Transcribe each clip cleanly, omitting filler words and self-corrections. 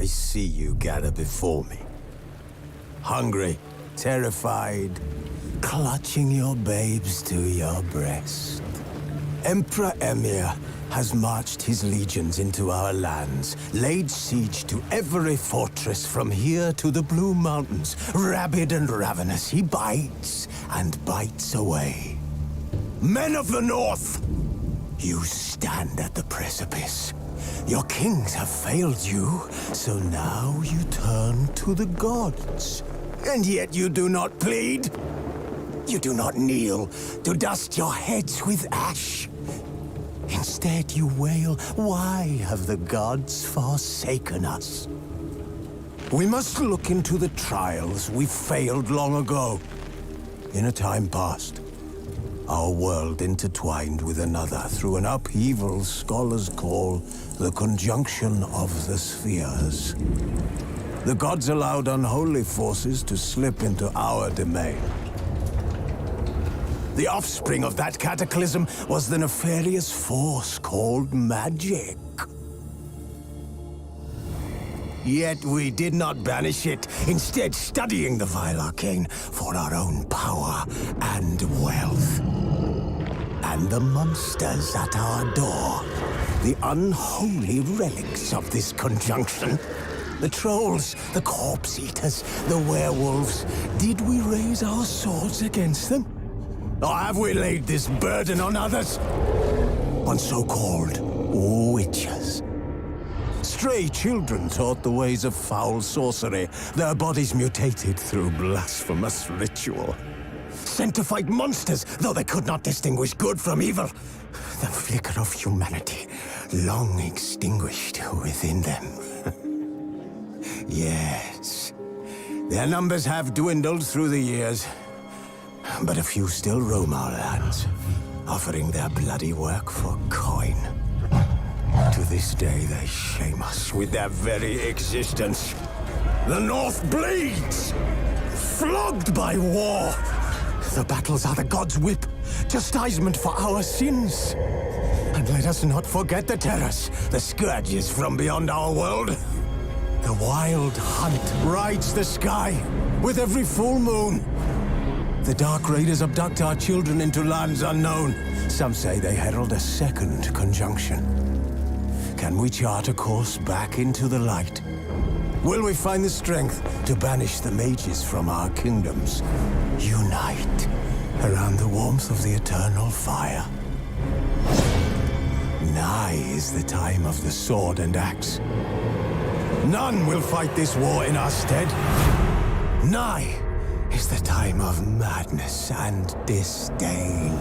I see you gather before me. Hungry, terrified, clutching your babes to your breast. Emperor Emir has marched his legions into our lands, laid siege to every fortress from here to the Blue Mountains. Rabid and ravenous, he bites and bites away. Men of the North, you stand at the precipice. Your kings have failed you, so now you turn to the gods. And yet you do not plead. You do not kneel to dust your heads with ash. Instead you wail, why have the gods forsaken us? We must look into the trials we failed long ago. In a time past, our world intertwined with another through an upheaval scholars call the conjunction of the spheres. The gods allowed unholy forces to slip into our domain. The offspring of that cataclysm was the nefarious force called magic. Yet we did not banish it, instead studying the vile arcane for our own power and wealth. And the monsters at our door, the unholy relics of this conjunction. The trolls, the corpse-eaters, the werewolves. Did we raise our swords against them? Or have we laid this burden on others? On so-called witches. Stray children taught the ways of foul sorcery, their bodies mutated through blasphemous ritual. Sent to fight monsters, though they could not distinguish good from evil. The flicker of humanity, long extinguished within them. Yes, their numbers have dwindled through the years. But a few still roam our lands, offering their bloody work for coin. To this day, they shame us with their very existence. The North bleeds, flogged by war. The battles are the gods' whip, chastisement for our sins. And let us not forget the terrors, the scourges from beyond our world. The wild hunt rides the sky with every full moon. The Dark Raiders abduct our children into lands unknown. Some say they herald a second conjunction. Can we chart a course back into the light? Will we find the strength to banish the mages from our kingdoms? Unite around the warmth of the eternal fire. Nigh is the time of the sword and axe. None will fight this war in our stead. Nigh is the time of madness and disdain.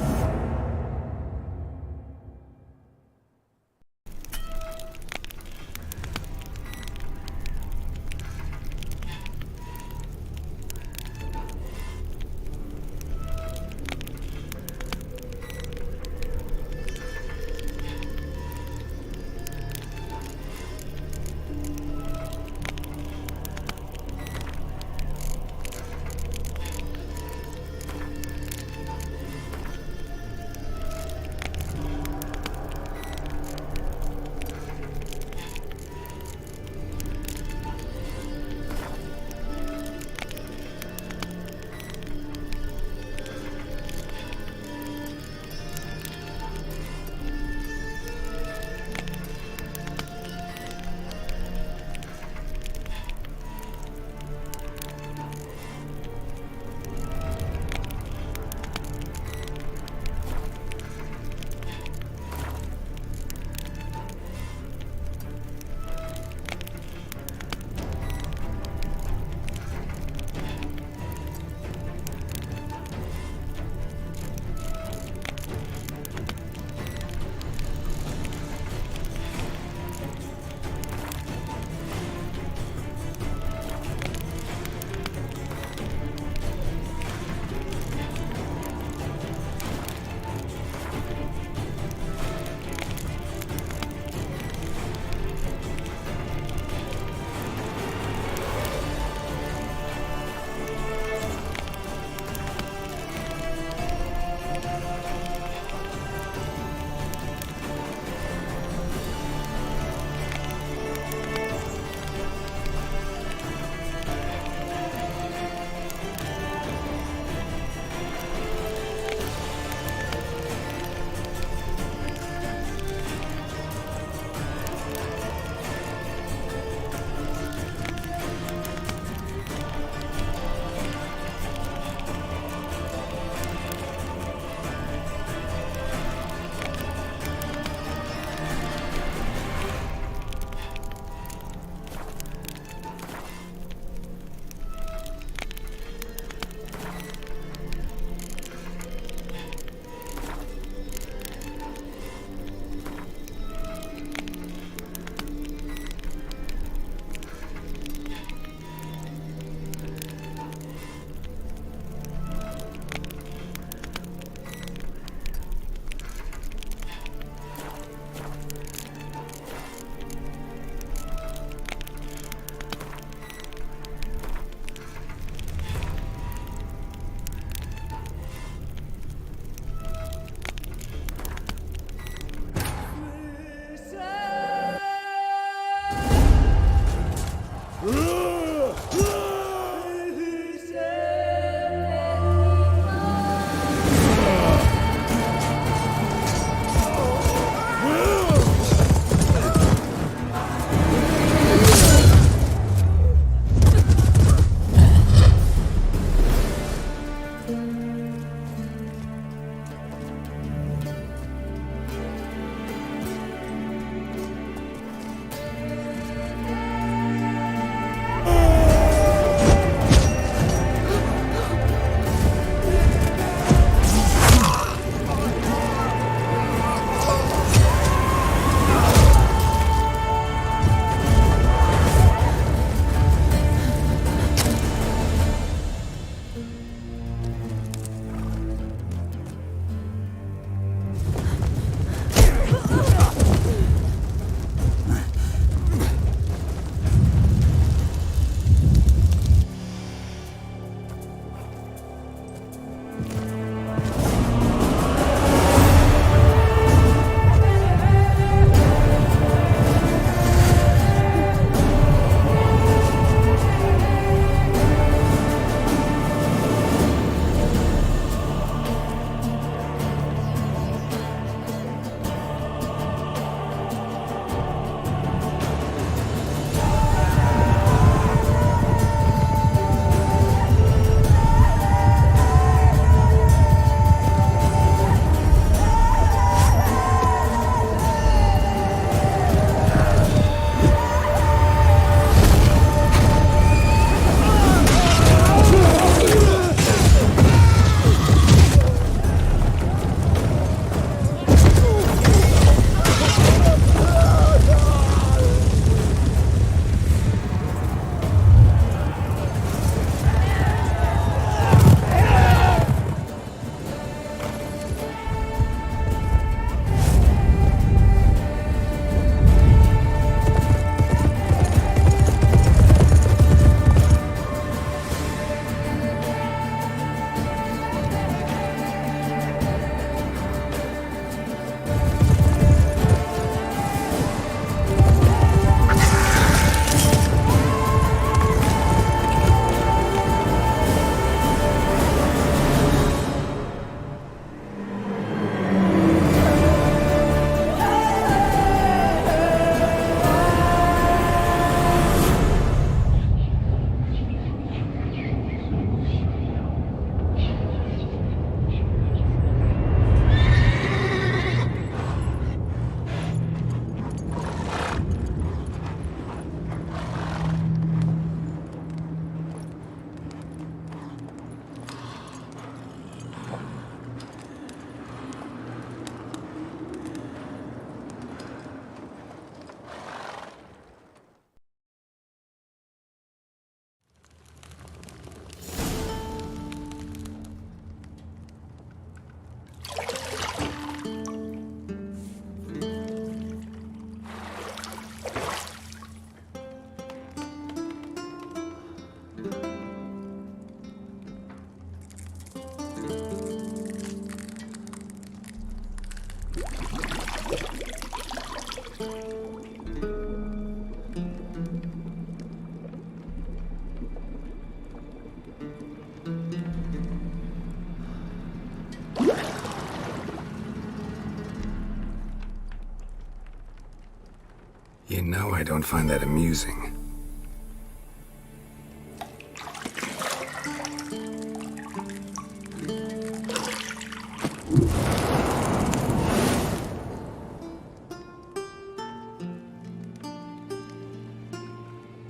You know I don't find that amusing.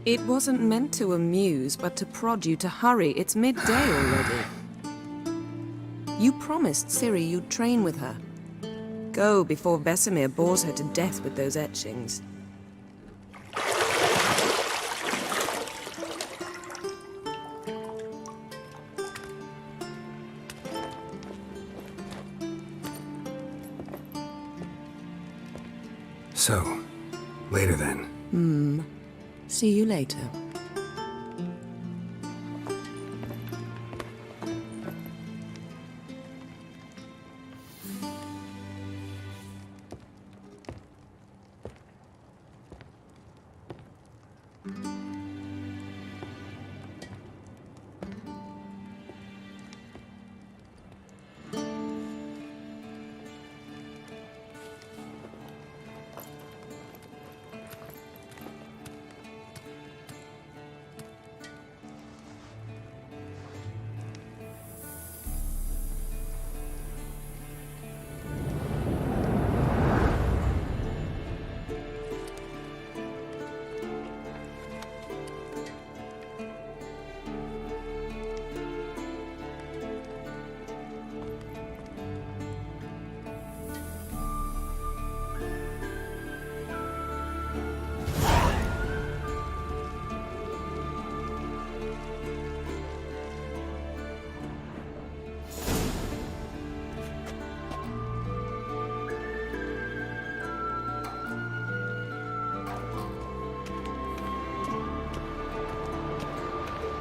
It wasn't meant to amuse, but to prod you to hurry. It's midday already. You promised Ciri you'd train with her. Go before Vesemir bores her to death with those etchings. So, later then. See you later.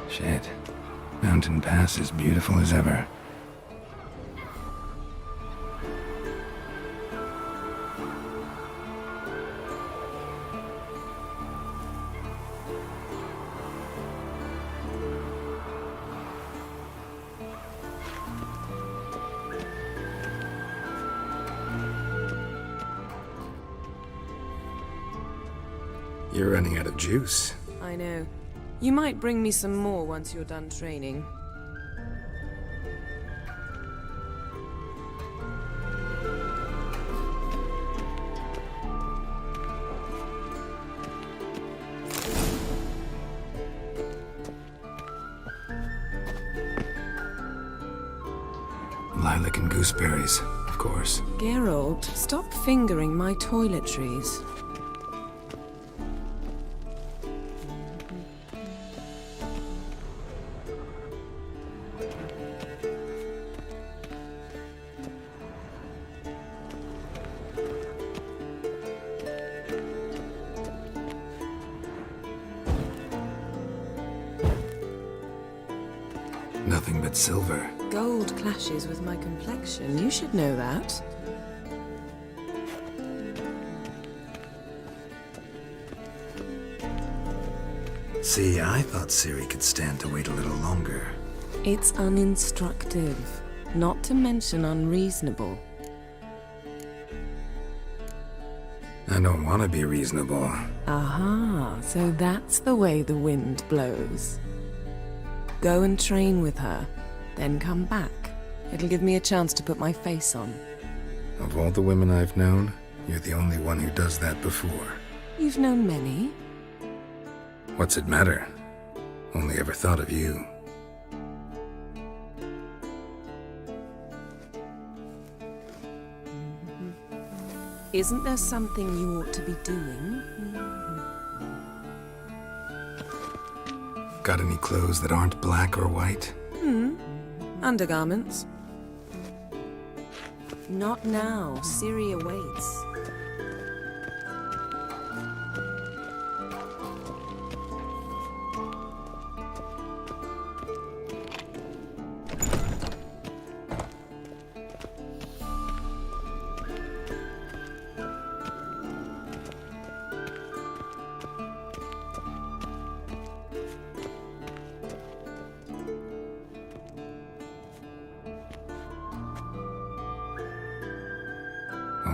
Shit. Mountain Pass is beautiful as ever. You're running out of juice. I know. You might bring me some more once you're done training. Lilac and gooseberries, of course. Geralt, stop fingering my toiletries. Nothing but silver. Gold clashes with my complexion. You should know that. See, I thought Ciri could stand to wait a little longer. It's uninstructive, not to mention unreasonable. I don't want to be reasonable. Aha, so that's the way the wind blows. Go and train with her, then come back. It'll give me a chance to put my face on. Of all the women I've known, you're the only one who does that before. You've known many. What's it matter? Only ever thought of you. Isn't there something you ought to be doing? Got any clothes that aren't black or white? Undergarments. Not now. Ciri awaits.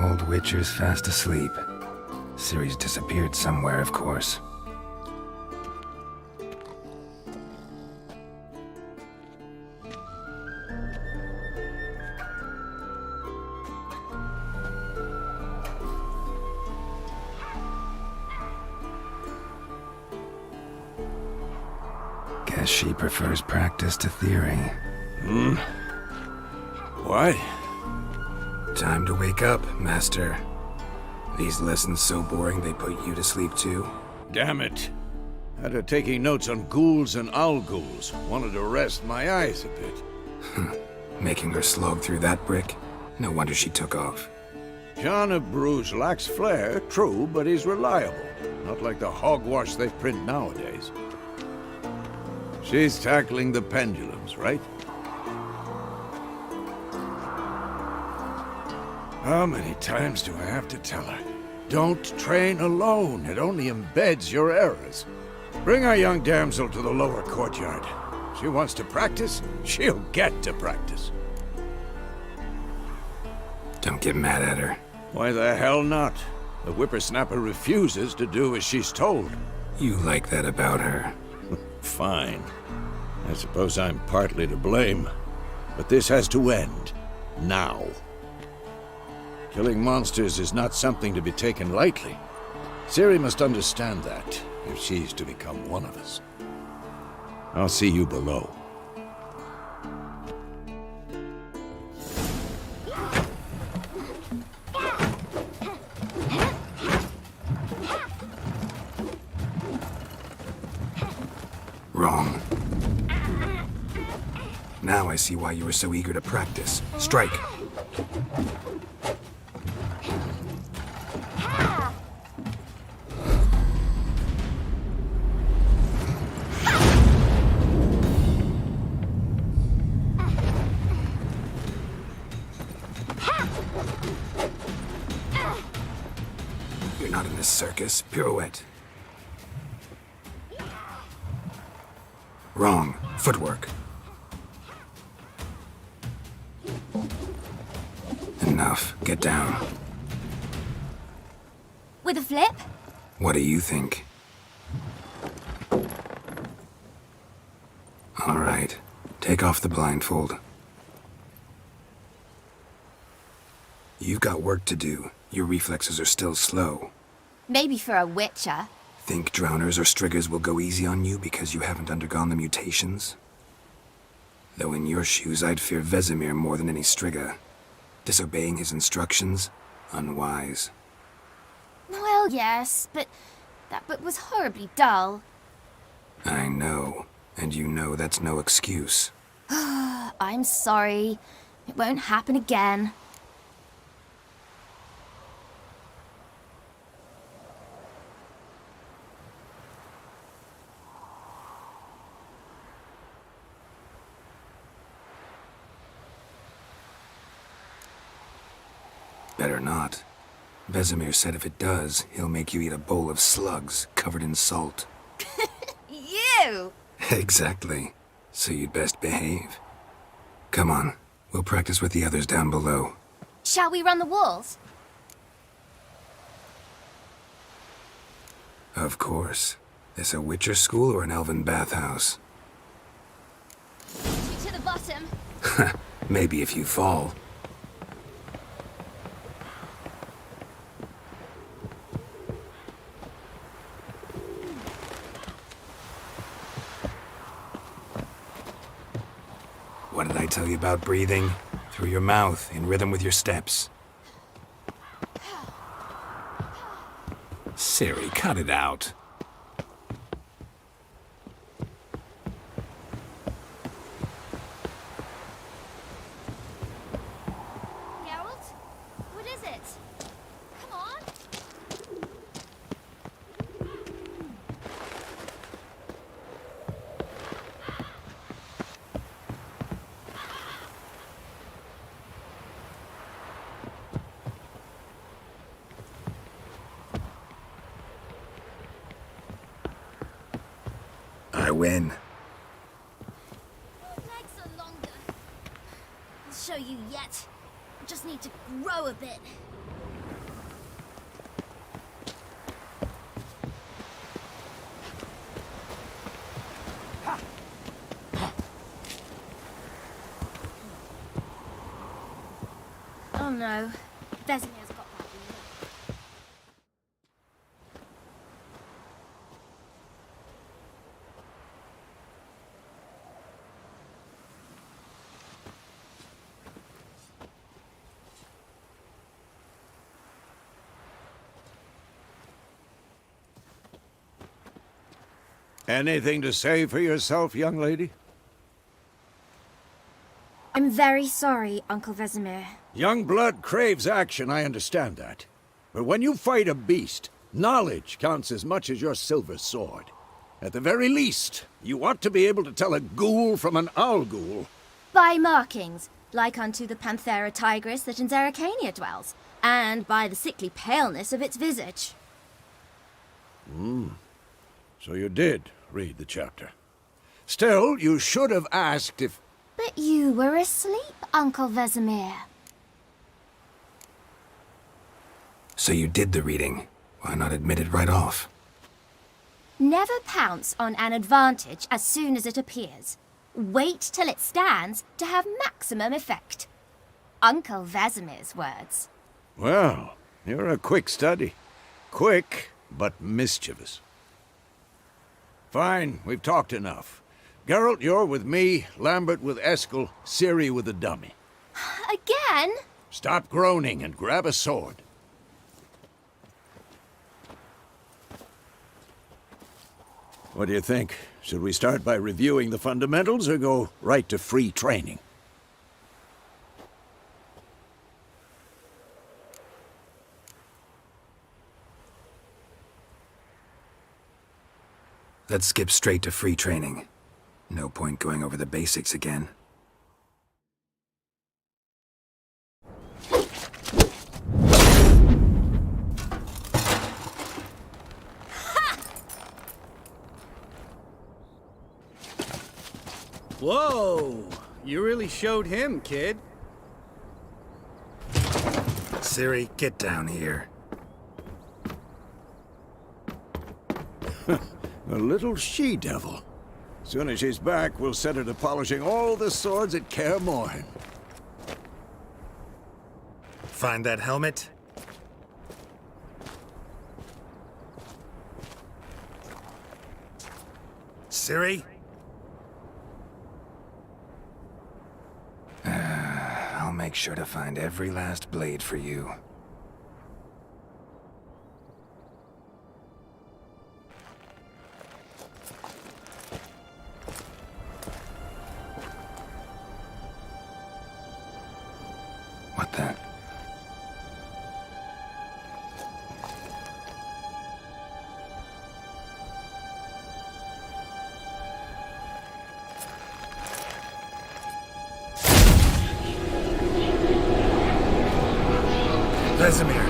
Old Witcher's fast asleep. Ciri's disappeared somewhere, of course. Guess she prefers practice to theory. What? Time to wake up, Master. These lessons so boring they put you to sleep too? Damn it. Had her taking notes on ghouls and owl ghouls. Wanted to rest my eyes a bit. Making her slog through that brick? No wonder she took off. John of Bruges lacks flair, true, but he's reliable. Not like the hogwash they print nowadays. She's tackling the pendulums, right? How many times do I have to tell her? Don't train alone. It only embeds your errors. Bring our young damsel to the lower courtyard. She wants to practice, she'll get to practice. Don't get mad at her. Why the hell not? The whippersnapper refuses to do as she's told. You like that about her. Fine. I suppose I'm partly to blame. But this has to end. Now. Killing monsters is not something to be taken lightly. Ciri must understand that, if she's to become one of us. I'll see you below. Wrong. Now I see why you were so eager to practice. Strike! You're not in this circus. Pirouette. Wrong. Footwork. Enough. Get down. With a flip? What do you think? All right. Take off the blindfold. You've got work to do. Your reflexes are still slow. Maybe for a witcher. Think drowners or striggers will go easy on you because you haven't undergone the mutations? Though in your shoes, I'd fear Vesemir more than any strigger. Disobeying his instructions? Unwise. Well, yes, but that book was horribly dull. I know. And you know that's no excuse. I'm sorry. It won't happen again. Better not. Vesemir said if it does, he'll make you eat a bowl of slugs covered in salt. You! Exactly. So you'd best behave. Come on, we'll practice with the others down below. Shall we run the walls? Of course. This a Witcher school or an elven bathhouse? To the bottom. Maybe if you fall. What did I tell you about breathing? Through your mouth, in rhythm with your steps. Ciri, cut it out. Geralt? What is it? Come on! I win. Your legs are longer. I'll show you yet. I just need to grow a bit. no. Vesemir's got that look. Anything to say for yourself, young lady? I'm very sorry, Uncle Vesemir. Young blood craves action, I understand that. But when you fight a beast, knowledge counts as much as your silver sword. At the very least, you ought to be able to tell a ghoul from an owl ghoul. By markings, like unto the Panthera tigris that in Zerricania dwells, and by the sickly paleness of its visage. So you did read the chapter. Still, you should have asked if... But you were asleep, Uncle Vesemir. So you did the reading. Why not admit it right off? Never pounce on an advantage as soon as it appears. Wait till it stands to have maximum effect. Uncle Vesemir's words. Well, you're a quick study. Quick, but mischievous. Fine, we've talked enough. Geralt, you're with me, Lambert with Eskel, Ciri with the dummy. Again? Stop groaning and grab a sword. What do you think? Should we start by reviewing the fundamentals or go right to free training? Let's skip straight to free training. No point going over the basics again. Whoa! You really showed him, kid. Ciri, get down here. A little she-devil. Soon as she's back, we'll set her to polishing all the swords at Kaer Morhen. Find that helmet? Ciri? I'll make sure to find every last blade for you. What the? Vesemir.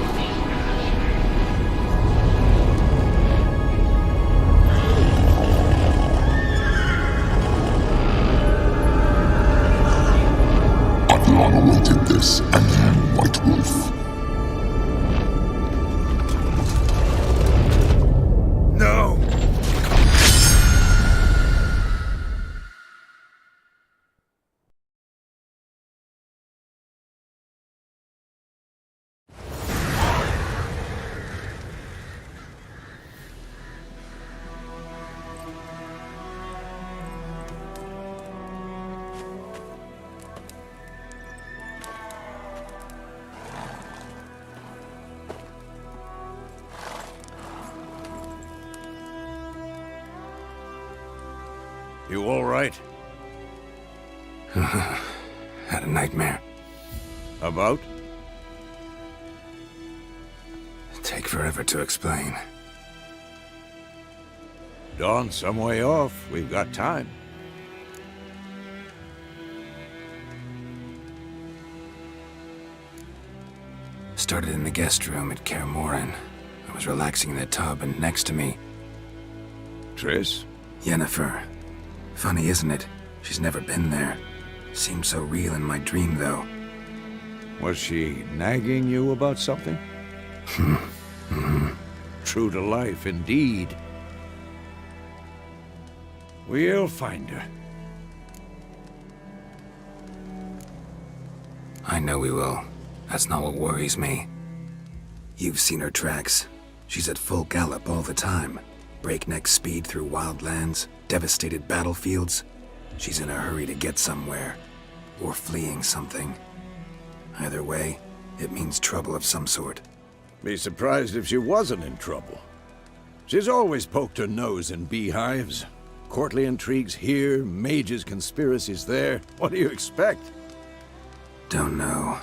I've long awaited this, and you, White Wolf. No! You all right? Had a nightmare. About? Take forever to explain. Dawn's some way off. We've got time. Started in the guest room at Kaer Morhen. I was relaxing in the tub, and next to me, Triss? Yennefer. Funny, isn't it? She's never been there. Seemed so real in my dream, though. Was she nagging you about something? True to life, indeed. We'll find her. I know we will. That's not what worries me. You've seen her tracks. She's at full gallop all the time. Breakneck speed through wild lands, devastated battlefields. She's in a hurry to get somewhere. Or fleeing something. Either way, it means trouble of some sort. Be surprised if she wasn't in trouble. She's always poked her nose in beehives. Courtly intrigues here, mages' conspiracies there. What do you expect? Don't know.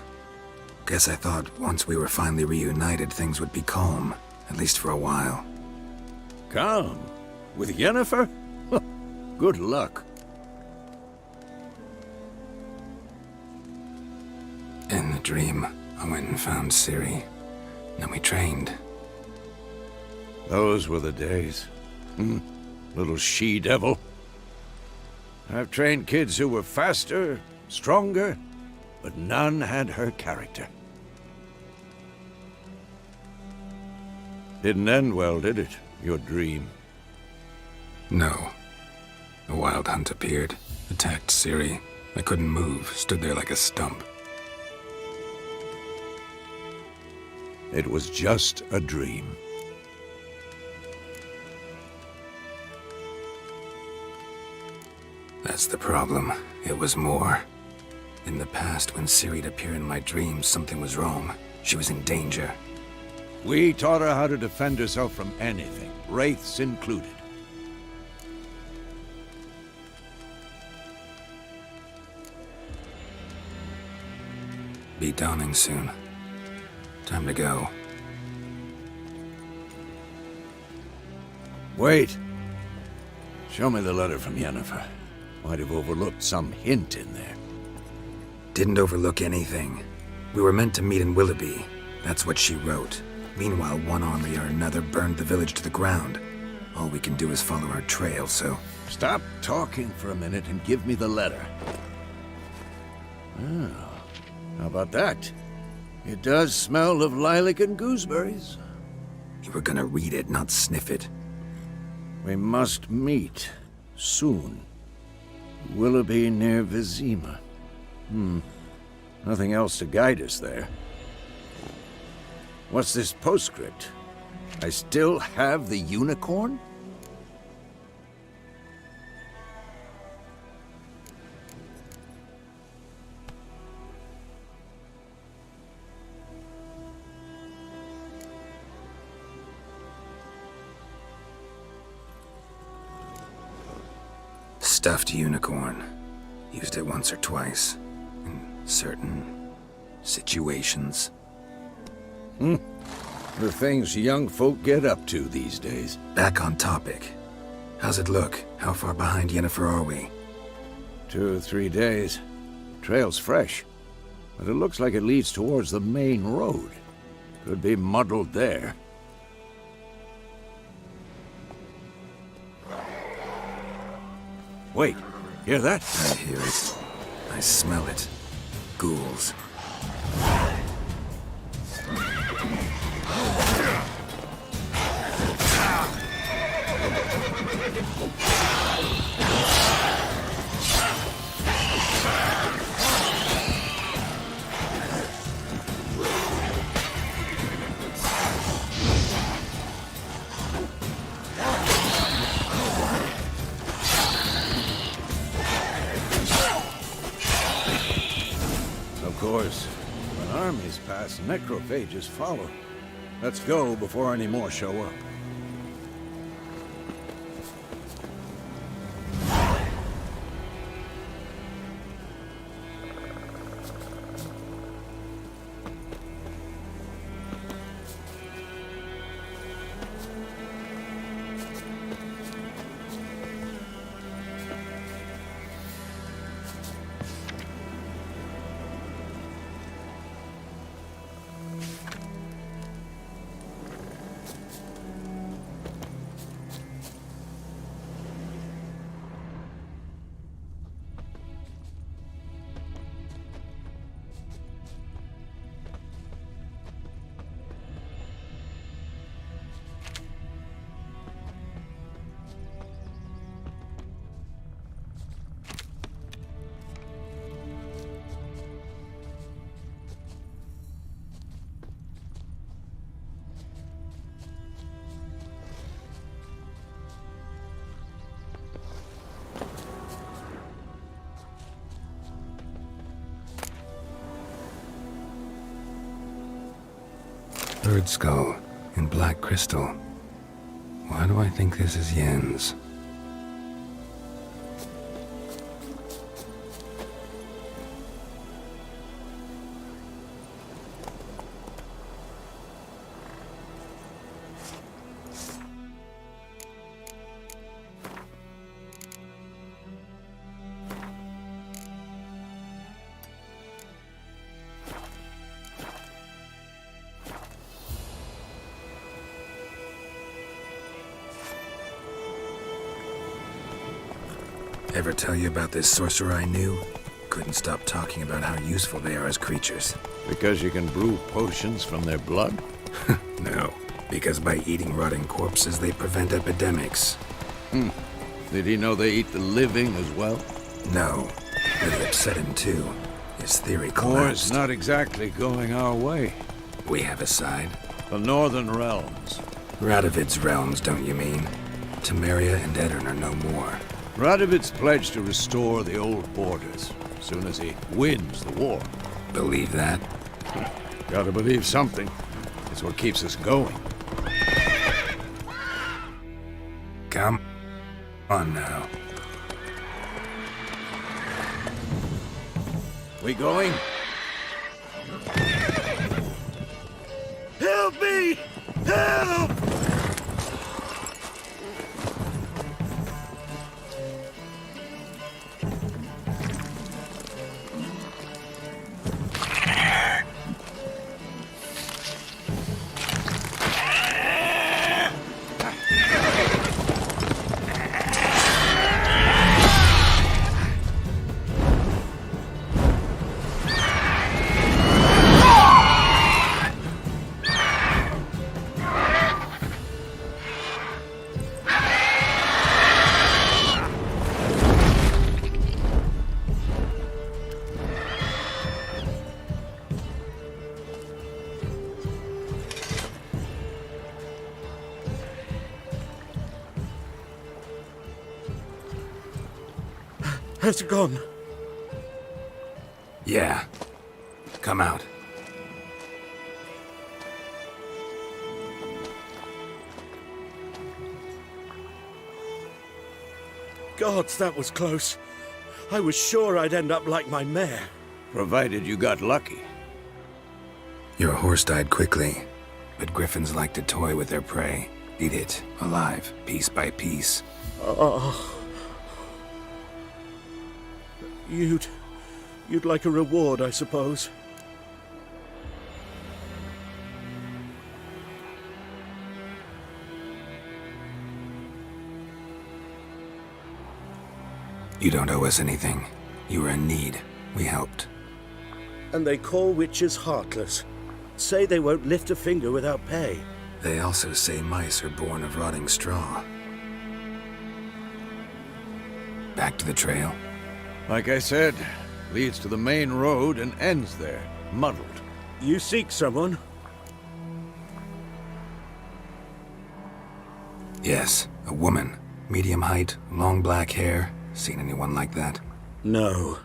Guess I thought once we were finally reunited, things would be calm. At least for a while. Calm? With Yennefer? Good luck. In the dream, I went and found Ciri. Then we trained. Those were the days. Little she-devil. I've trained kids who were faster, stronger, but none had her character. Didn't end well, did it? Your dream? No. A wild hunt appeared, attacked Ciri. I couldn't move, stood there like a stump. It was just a dream. That's the problem. It was more. In the past, when Ciri'd appear in my dreams, something was wrong. She was in danger. We taught her how to defend herself from anything, wraiths included. Be dawning soon. Time to go. Wait. Show me the letter from Yennefer. Might have overlooked some hint in there. Didn't overlook anything. We were meant to meet in Willoughby. That's what she wrote. Meanwhile, one army or another burned the village to the ground. All we can do is follow her trail, so... Stop talking for a minute and give me the letter. Oh, how about that? It does smell of lilac and gooseberries. You were gonna read it, not sniff it. We must meet. Soon. Willoughby near Vizima. Nothing else to guide us there. What's this postscript? I still have the unicorn? Stuffed unicorn. Used it once or twice. In certain situations. The things young folk get up to these days. Back on topic. How's it look? How far behind Yennefer are we? 2 or 3 days. Trail's fresh, but it looks like it leads towards the main road. Could be muddled there. Wait, hear that? I hear it. I smell it. Ghouls. Of course, when armies pass, necrophages follow. Let's go before any more show up. bird skull in black crystal. Why do I think this is Yen's? Ever tell you about this sorcerer I knew? Couldn't stop talking about how useful they are as creatures. Because you can brew potions from their blood? No, because by eating rotting corpses, they prevent epidemics. Did he know they eat the living as well? No, but it upset him too. His theory War's collapsed. not exactly going our way. We have a side. The Northern Realms. Radovid's realms, don't you mean? Temeria and Edirn are no more. Radovid's pledged to restore the old borders as soon as he wins the war. Believe that? Gotta believe something. It's what keeps us going. Come on now. We going? Help me! Help! Has it gone? Yeah. Come out. Gods, that was close. I was sure I'd end up like my mare. Provided you got lucky. Your horse died quickly, but griffins like to toy with their prey. Eat it, alive, piece by piece. Oh. You'd like a reward, I suppose. You don't owe us anything. You were in need. We helped. And they call witches heartless. Say they won't lift a finger without pay. They also say mice are born of rotting straw. Back to the trail? Like I said, leads to the main road and ends there, muddled. You seek someone? Yes, a woman. Medium height, long black hair. Seen anyone like that? No.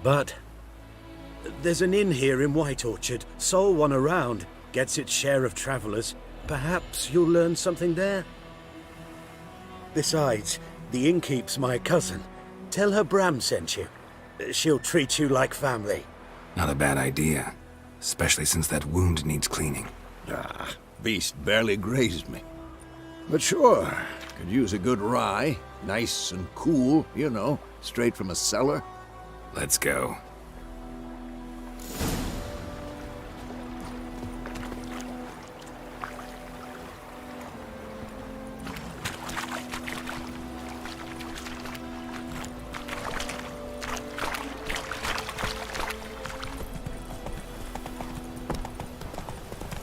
But there's an inn here in White Orchard. Sole one around. Gets its share of travelers. Perhaps you'll learn something there? Besides, the innkeep's my cousin. Tell her Bram sent you. She'll treat you like family. Not a bad idea. Especially since that wound needs cleaning. Beast barely grazed me. But sure, could use a good rye. Nice and cool, you know, straight from a cellar. Let's go.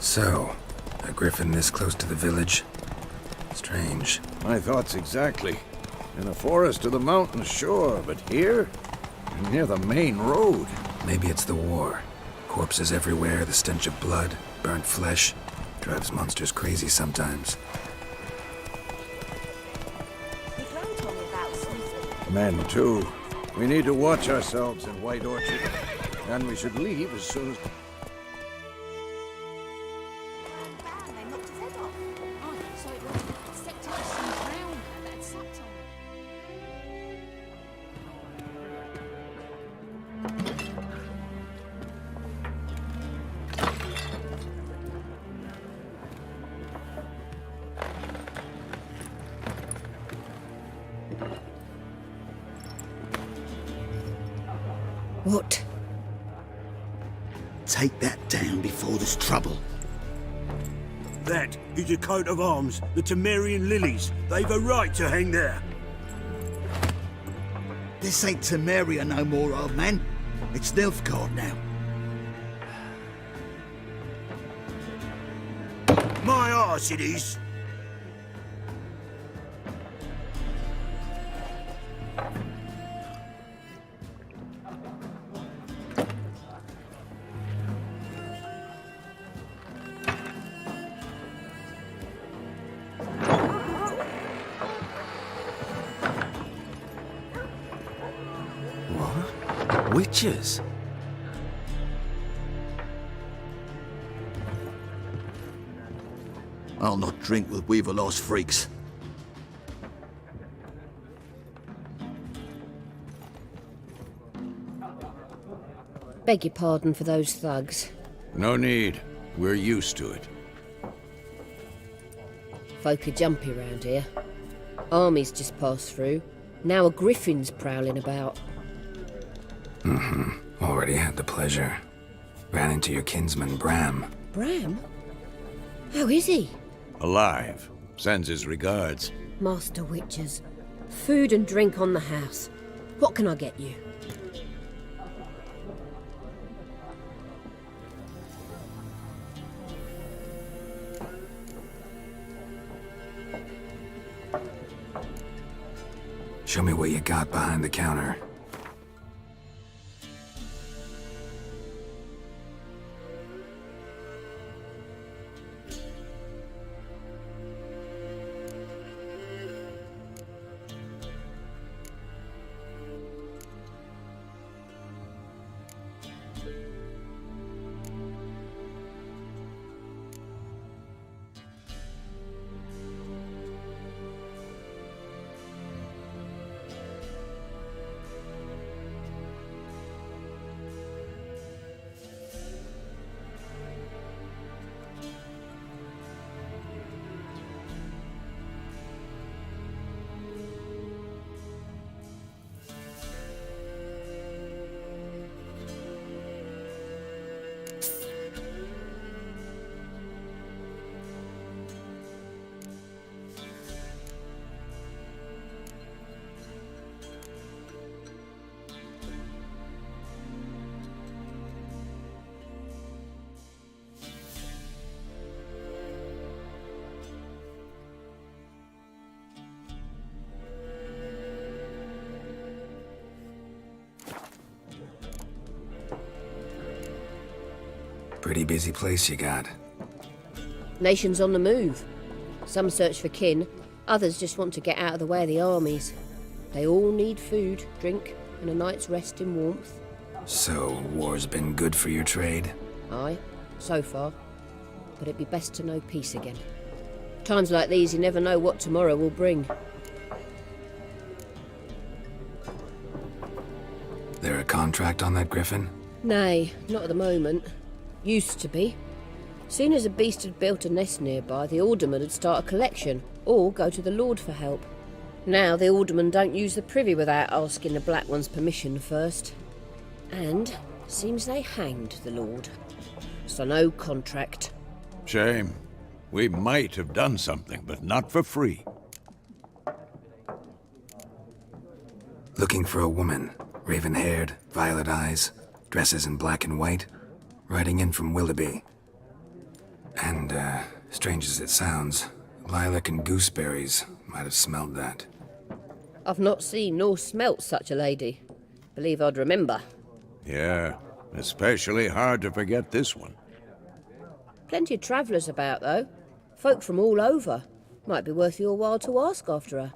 So, a griffin this close to the village? Strange. My thoughts exactly. In the forest or the mountains, sure, but here? Near the main road. Maybe it's the war. Corpses everywhere, the stench of blood, burnt flesh. Drives monsters crazy sometimes. Men, too. We need to watch ourselves in White Orchard. And we should leave as soon as... What? Take that down before there's trouble. That is a coat of arms, the Temerian lilies. They've a right to hang there. This ain't Temeria no more, old man. It's Nilfgaard now. My arse it is. What? Witches? I'll not drink with Weaverlaw's freaks. Beg your pardon for those thugs. No need. We're used to it. Folk are jumpy round here. Armies just passed through. Now a griffin's prowling about. Already had the pleasure. Ran into your kinsman, Bram. Bram? How is he? Alive. Sends his regards. Master Witches. Food and drink on the house. What can I get you? Show me what you got behind the counter. Pretty busy place you got. Nations on the move. Some search for kin, others just want to get out of the way of the armies. They all need food, drink, and a night's rest in warmth. So, war's been good for your trade? Aye, so far. But it'd be best to know peace again. Times like these, you never know what tomorrow will bring. There a contract on that griffin? Nay, not at the moment. Used to be. Soon as a beast had built a nest nearby, the alderman would start a collection, or go to the Lord for help. Now the alderman don't use the privy without asking the Black One's permission first. And seems they hanged the Lord. So no contract. Shame. We might have done something, but not for free. Looking for a woman. Raven-haired, violet eyes, dresses in black and white. Riding in from Willoughby. And, strange as it sounds, lilac and gooseberries might have smelled that. I've not seen nor smelt such a lady. Believe I'd remember. Yeah, especially hard to forget this one. Plenty of travellers about, though. Folk from all over. Might be worth your while to ask after her.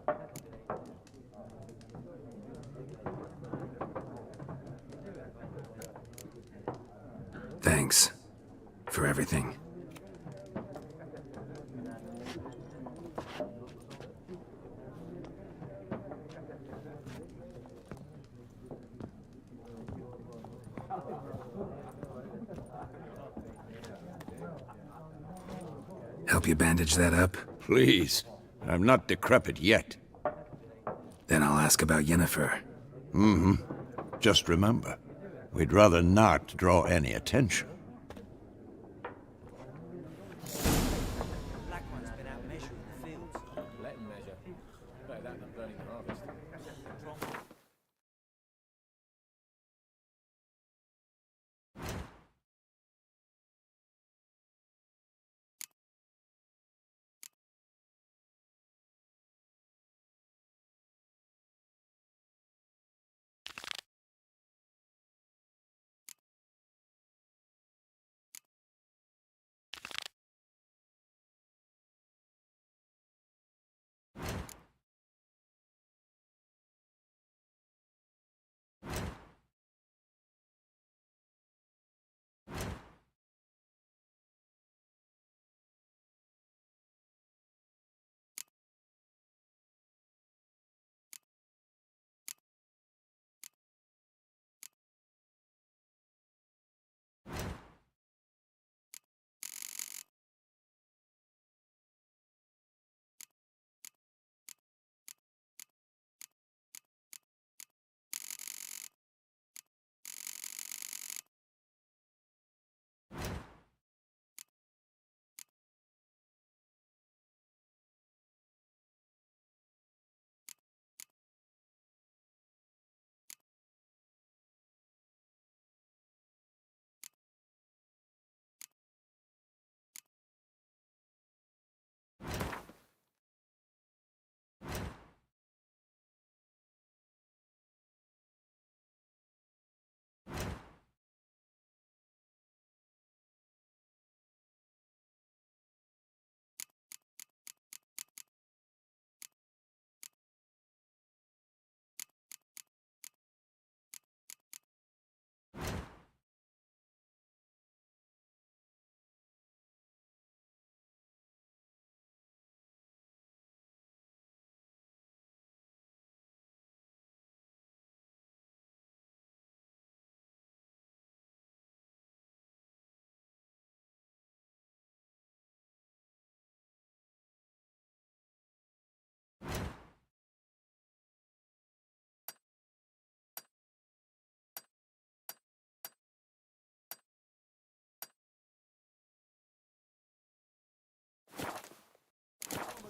Thanks for everything. Help you bandage that up? Please. I'm not decrepit yet. Then I'll ask about Yennefer. Just remember, We'd rather not draw any attention. Black one's been out measuring the fields. Let him measure. Better that than burning the harvest.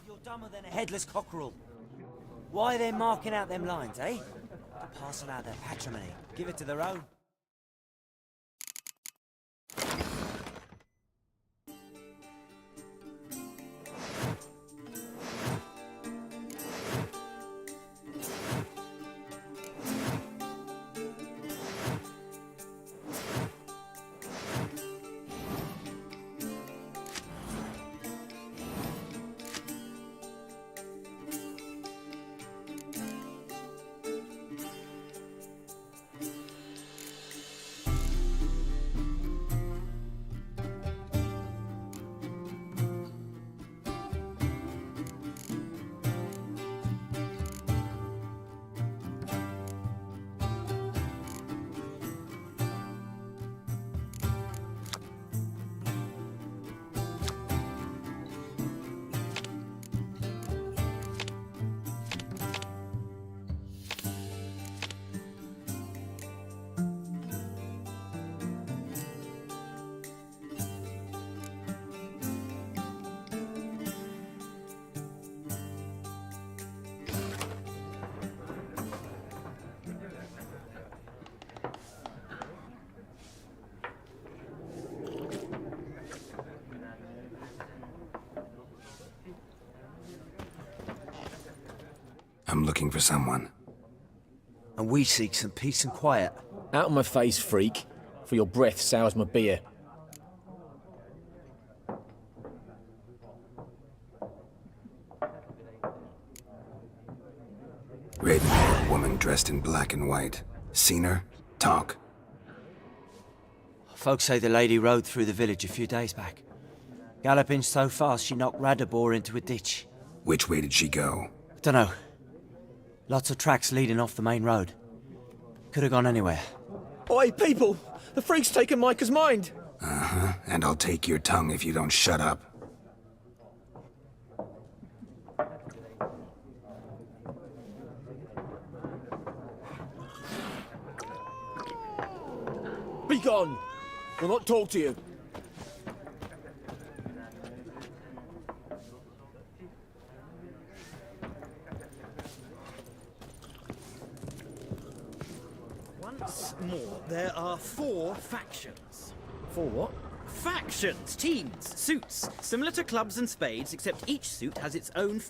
You're dumber than a headless cockerel. Why are they marking out them lines, eh? To parcel out their patrimony. Give it to their own. I'm looking for someone. And we seek some peace and quiet. Out of my face, freak. For your breath sours my beer. Red-haired woman dressed in black and white. Seen her? Talk. Folks say the lady rode through the village a few days back. Galloping so fast she knocked Radabor into a ditch. Which way did she go? Dunno. Lots of tracks leading off the main road. Could have gone anywhere. Oi, people! The freak's taken Micah's mind! Uh-huh, and I'll take your tongue if you don't shut up. gone. We'll not talk to you. Once more, there are 4 factions. 4 what? Factions, teams, suits, similar to clubs and spades, except each suit has its own...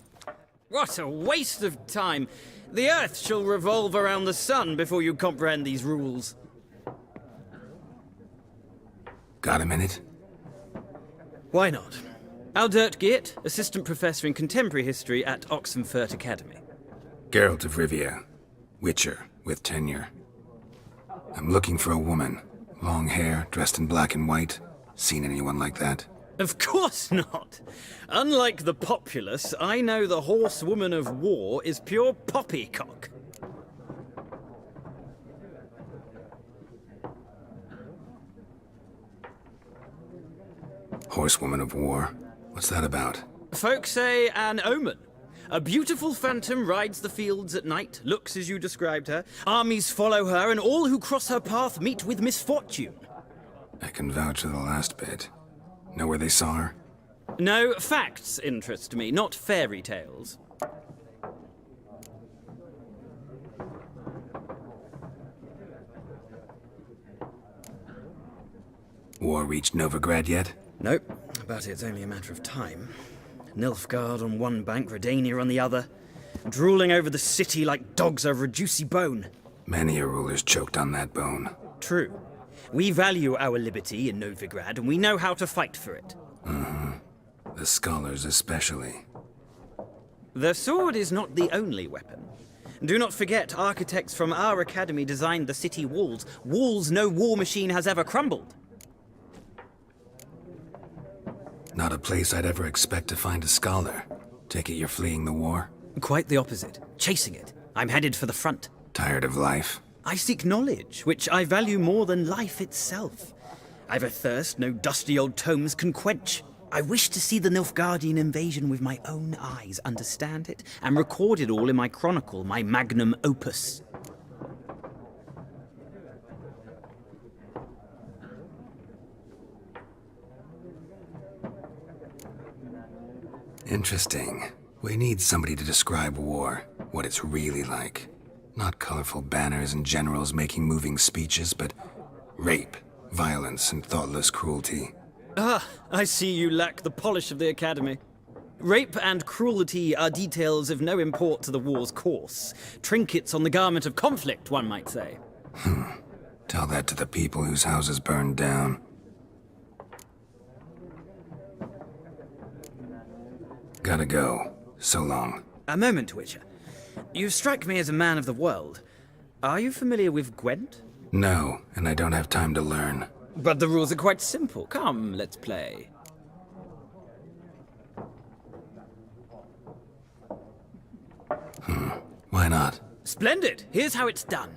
What a waste of time! The Earth shall revolve around the sun before you comprehend these rules. Got a minute? Why not? Aldert Geert, Assistant Professor in Contemporary History at Oxenfurt Academy. Geralt of Rivia. Witcher, with tenure. I'm looking for a woman. Long hair, dressed in black and white. Seen anyone like that? Of course not! Unlike the populace, I know the horsewoman of war is pure poppycock. Horsewoman of war? What's that about? Folk say an omen. A beautiful phantom rides the fields at night, looks as you described her. Armies follow her, and all who cross her path meet with misfortune. I can vouch for the last bit. Know where they saw her? No, facts interest me, not fairy tales. War reached Novigrad yet? Nope, but it's only a matter of time. Nilfgaard on one bank, Redania on the other, drooling over the city like dogs over a juicy bone. Many a ruler's choked on that bone. True. We value our liberty in Novigrad, and we know how to fight for it. The scholars especially. The sword is not the only weapon. Do not forget, architects from our academy designed the city walls. Walls no war machine has ever crumbled. Not a place I'd ever expect to find a scholar. Take it you're fleeing the war? Quite the opposite. Chasing it. I'm headed for the front. Tired of life? I seek knowledge, which I value more than life itself. I've a thirst no dusty old tomes can quench. I wish to see the Nilfgaardian invasion with my own eyes, understand it, and record it all in my chronicle, my magnum opus. Interesting. We need somebody to describe war, what it's really like. Not colorful banners and generals making moving speeches, but rape, violence, and thoughtless cruelty. Ah, I see you lack the polish of the academy. Rape and cruelty are details of no import to the war's course. Trinkets on the garment of conflict, one might say. Tell that to the people whose houses burned down. Gotta go. So long. A moment, Witcher. You strike me as a man of the world. Are you familiar with Gwent? No, and I don't have time to learn. But the rules are quite simple. Come, let's play. Why not? Splendid! Here's how it's done.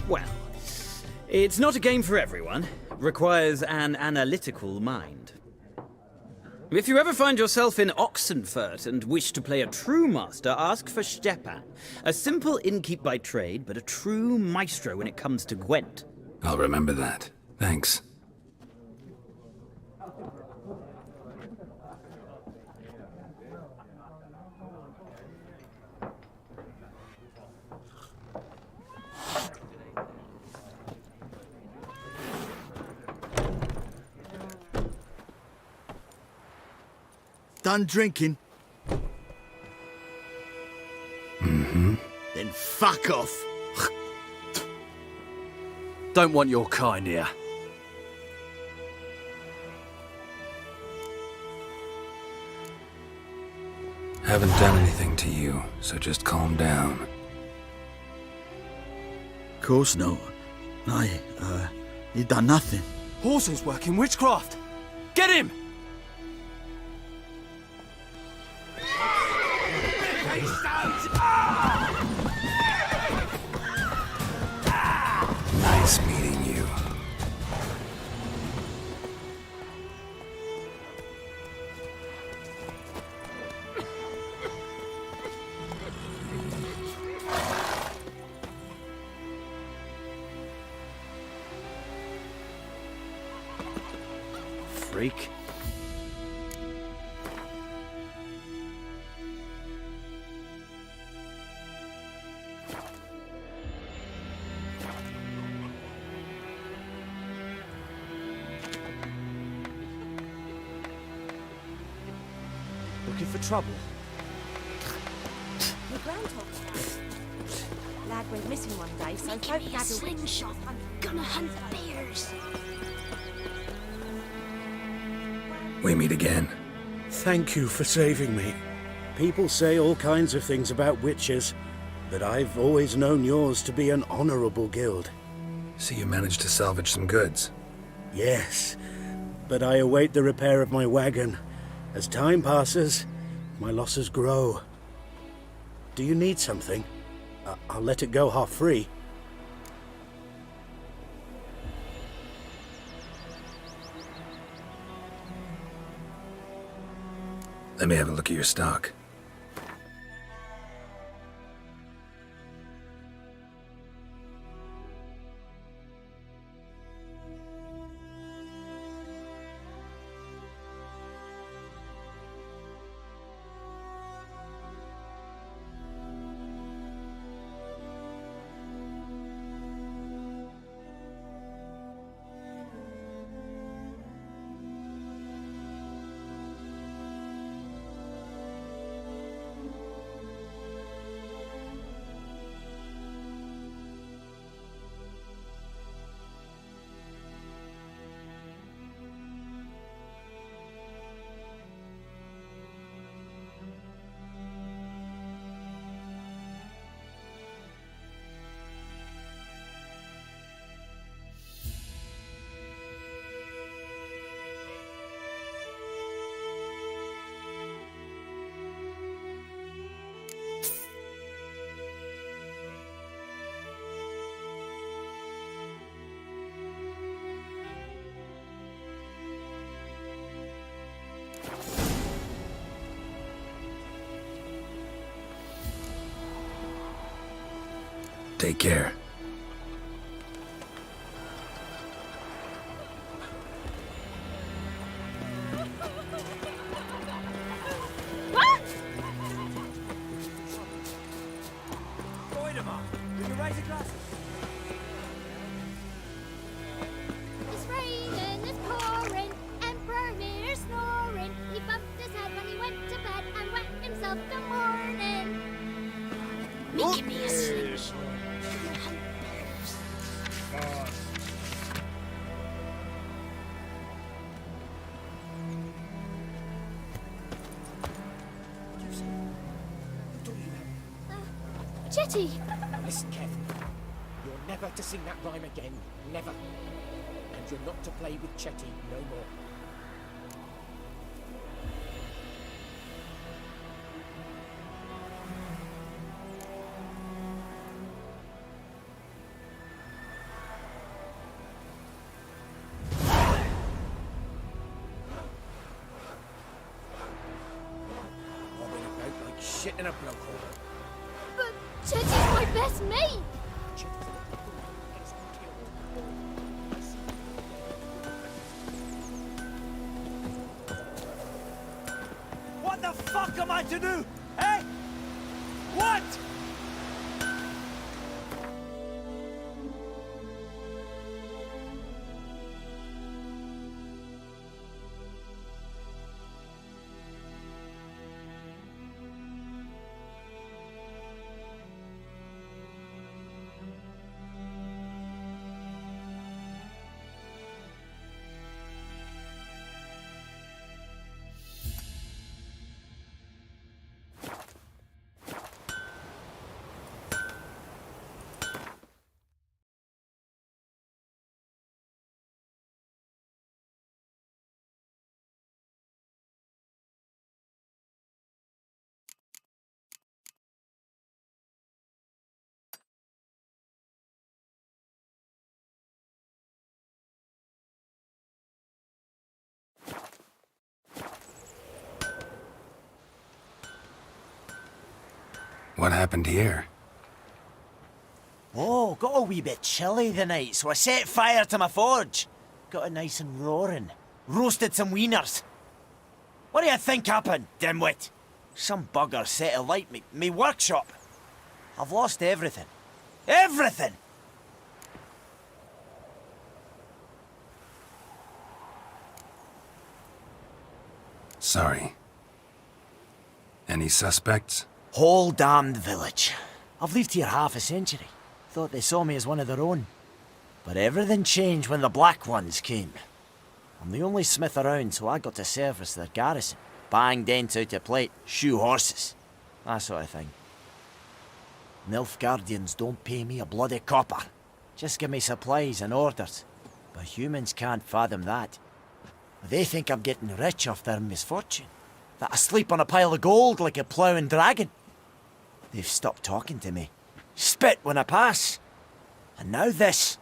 Well, it's not a game for everyone. It requires an analytical mind. If you ever find yourself in Oxenfurt and wish to play a true master, ask for Stepan. A simple innkeep by trade, but a true maestro when it comes to Gwent. I'll remember that. Thanks. Done drinking? Mm-hmm. Then fuck off. Don't want your kind here. Haven't done anything to you, so just calm down. Of course not. You done nothing. Horses work in witchcraft. Get him! Nice meeting you. Freak. Looking for trouble? The groundhog. Lad went missing one day, so folk Give me a gathered. slingshot. I'm gonna hunt bears. We meet again. Thank you for saving me. People say all kinds of things about witches, but I've always known yours to be an honorable guild. So you managed to salvage some goods? Yes, but I await the repair of my wagon. As time passes, my losses grow. Do you need something? I'll let it go half free. Let me have a look at your stock. Take care. It's raining, it's pouring, Emperor Mirror snoring. He bumped his head when he went to bed and wet himself the morning. Making me a slingshot. Jetty! Listen carefully. You're never to sing that rhyme again. Never. And you're not to play with Chetty no more. shit in a blowhole. But Chetty's my best mate! What the fuck am I to do? Eh? What? What happened here? Oh, got a wee bit chilly the night, so I set fire to my forge. Got it nice and roaring. Roasted some wieners. What do you think happened, dimwit? Some bugger set alight me workshop. I've lost everything. Everything! Sorry. Any suspects? Whole damned village. I've lived here half a century. Thought they saw me as one of their own. But everything changed when the Black Ones came. I'm the only smith around, so I got to service their garrison. Bang dents out of plate, shoe horses. That sort of thing. Nilfgaardians don't pay me a bloody copper. Just give me supplies and orders. But humans can't fathom that. They think I'm getting rich off their misfortune. That I sleep on a pile of gold like a ploughing dragon. They've stopped talking to me. Spit when I pass. And now this.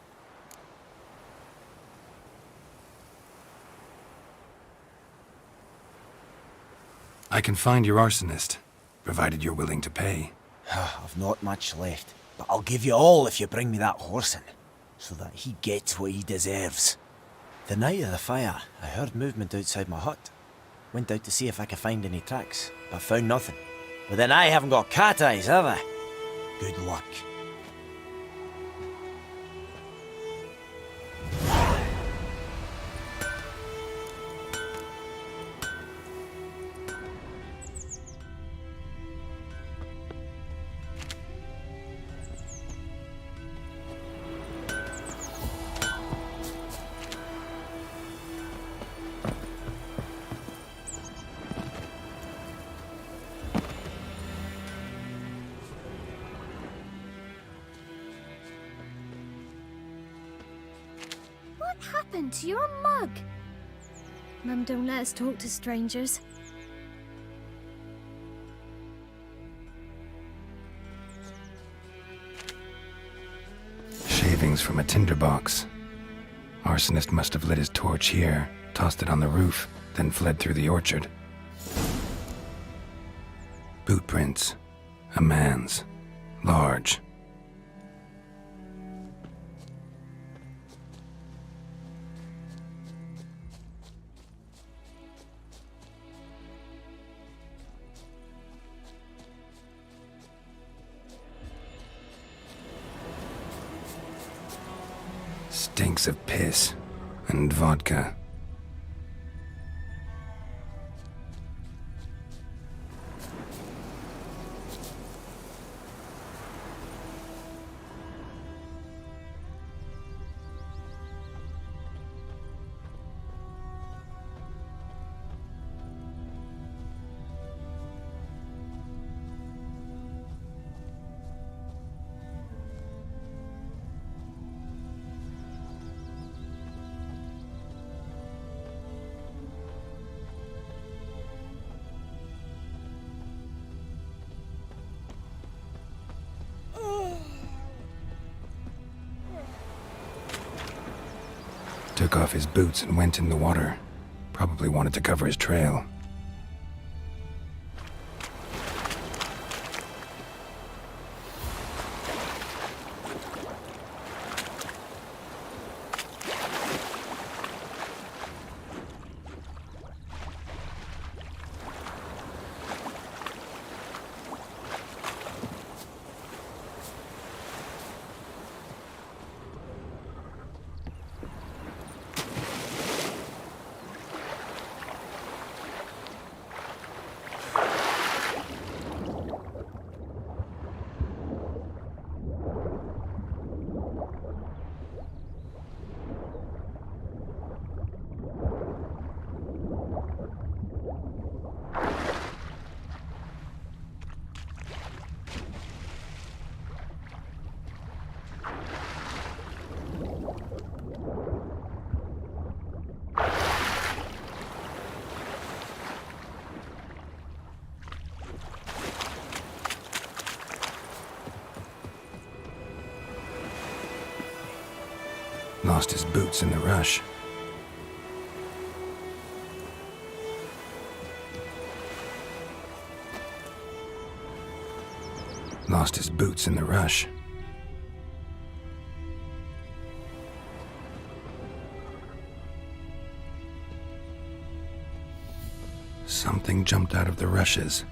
I can find your arsonist, provided you're willing to pay. I've not much left, but I'll give you all if you bring me that horse in, so that he gets what he deserves. The night of the fire, I heard movement outside my hut. Went out to see if I could find any tracks, but found nothing. But then I haven't got cat eyes, have I? Good luck. What happened to your mug? Mum don't let us talk to strangers. Shavings from a tinderbox. Arsonist must have lit his torch here, tossed it on the roof, then fled through the orchard. Boot prints. A man's. Large. Stinks of piss and vodka. Took off his boots and went in the water. Probably wanted to cover his trail. Lost his boots in the rush. Lost his boots in the rush. Something jumped out of the rushes.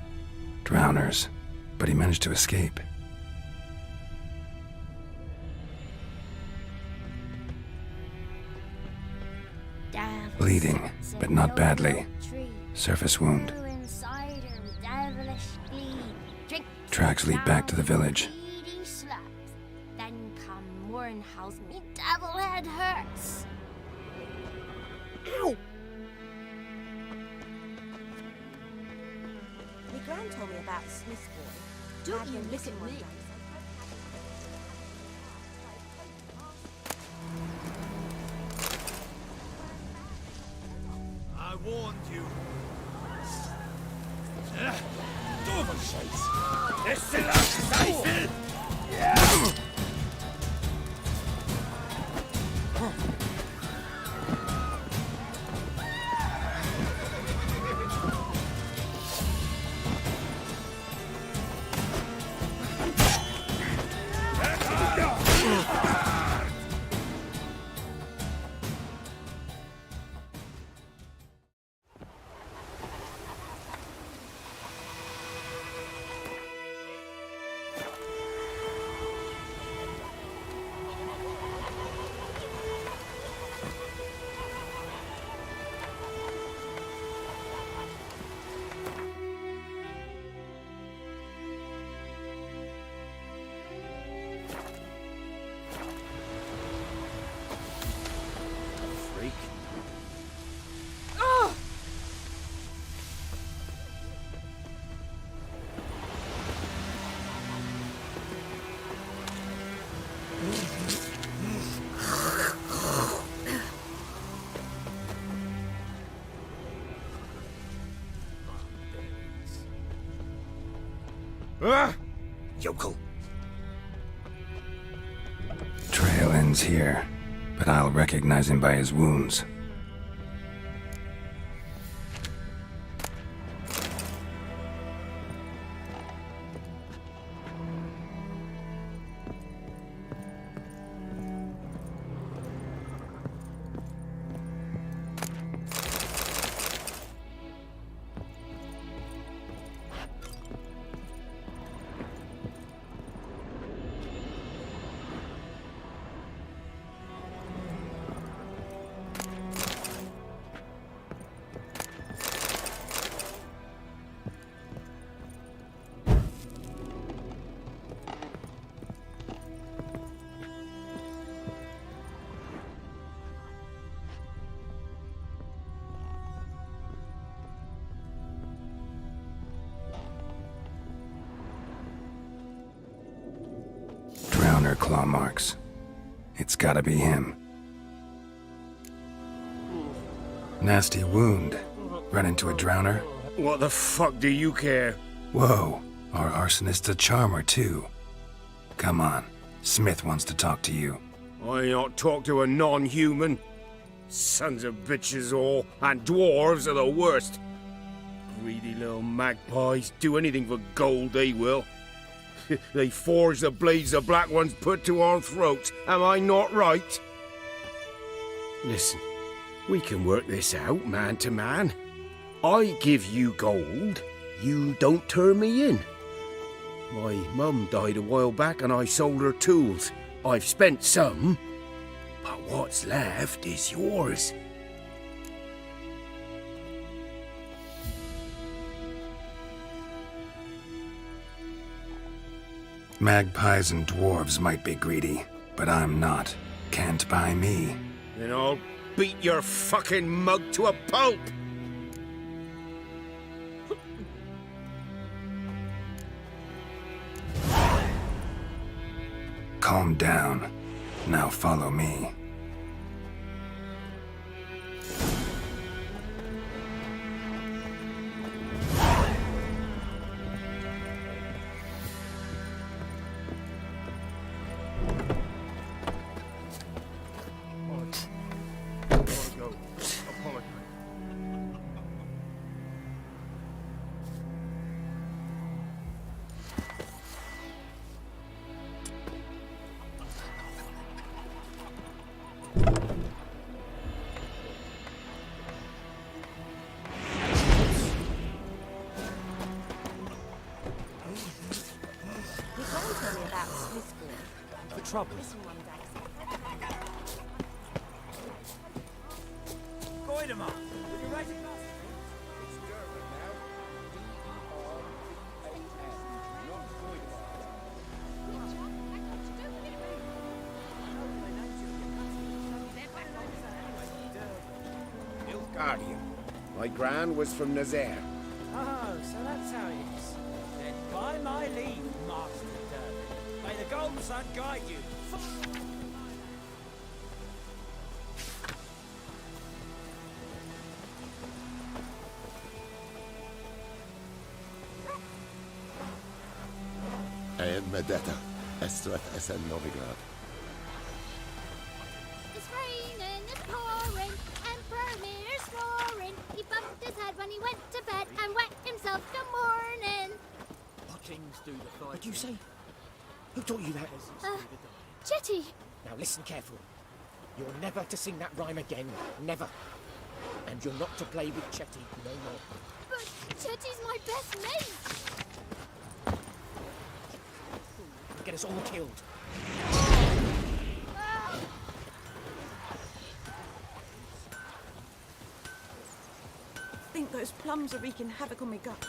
Drowners. But he managed to escape. Bleeding, but not badly. Surface wound. Tracks lead back to the village. Then come morn how's me devil head hurts. Ow! My gran told me about Smith's boy. Don't you look at me. I warned you. Doverscheiß! Es sind Seifel! Yokel. Trail ends here, but I'll recognize him by his wounds. Claw marks. It's gotta be him. Nasty wound. Run into a drowner? What the fuck do you care? Whoa, our arsonist's a charmer too. Come on, Smith wants to talk to you. I not talk to a non-human. Sons of bitches all, and dwarves are the worst. Greedy little magpies, do anything for gold they will. They forge the blades the black ones put to our throats. Am I not right? Listen, we can work this out man to man. I give you gold, you don't turn me in. My mum died a while back and I sold her tools. I've spent some, but what's left is yours. Magpies and dwarves might be greedy, but I'm not. Can't buy me. Then I'll beat your fucking mug to a pulp! Calm down. Now follow me. You can't tell me about Smithfield. The trouble. Listen one day. Goidemar, will you write it last? It's Durban now. D-E-R-B-A-N, not Nilfgaardian. My gran was from Nazaire. Oh, so that's how it is. Then by my leave, Master Durban. May the Golden Sun guide you. Medetta, Estrath Esen Novigrad. It's raining, it's pouring, Emperor Mir's snoring. He bumped his head when he went to bed and wet himself good morning. Kings do the fighting. What'd you say? Who taught you that? Chetty. Now listen carefully. You're never to sing that rhyme again. Never. And you're not to play with Chetty no more. But Chetty's my best mate. Get us all killed. I think those plums are wreaking havoc on my gut.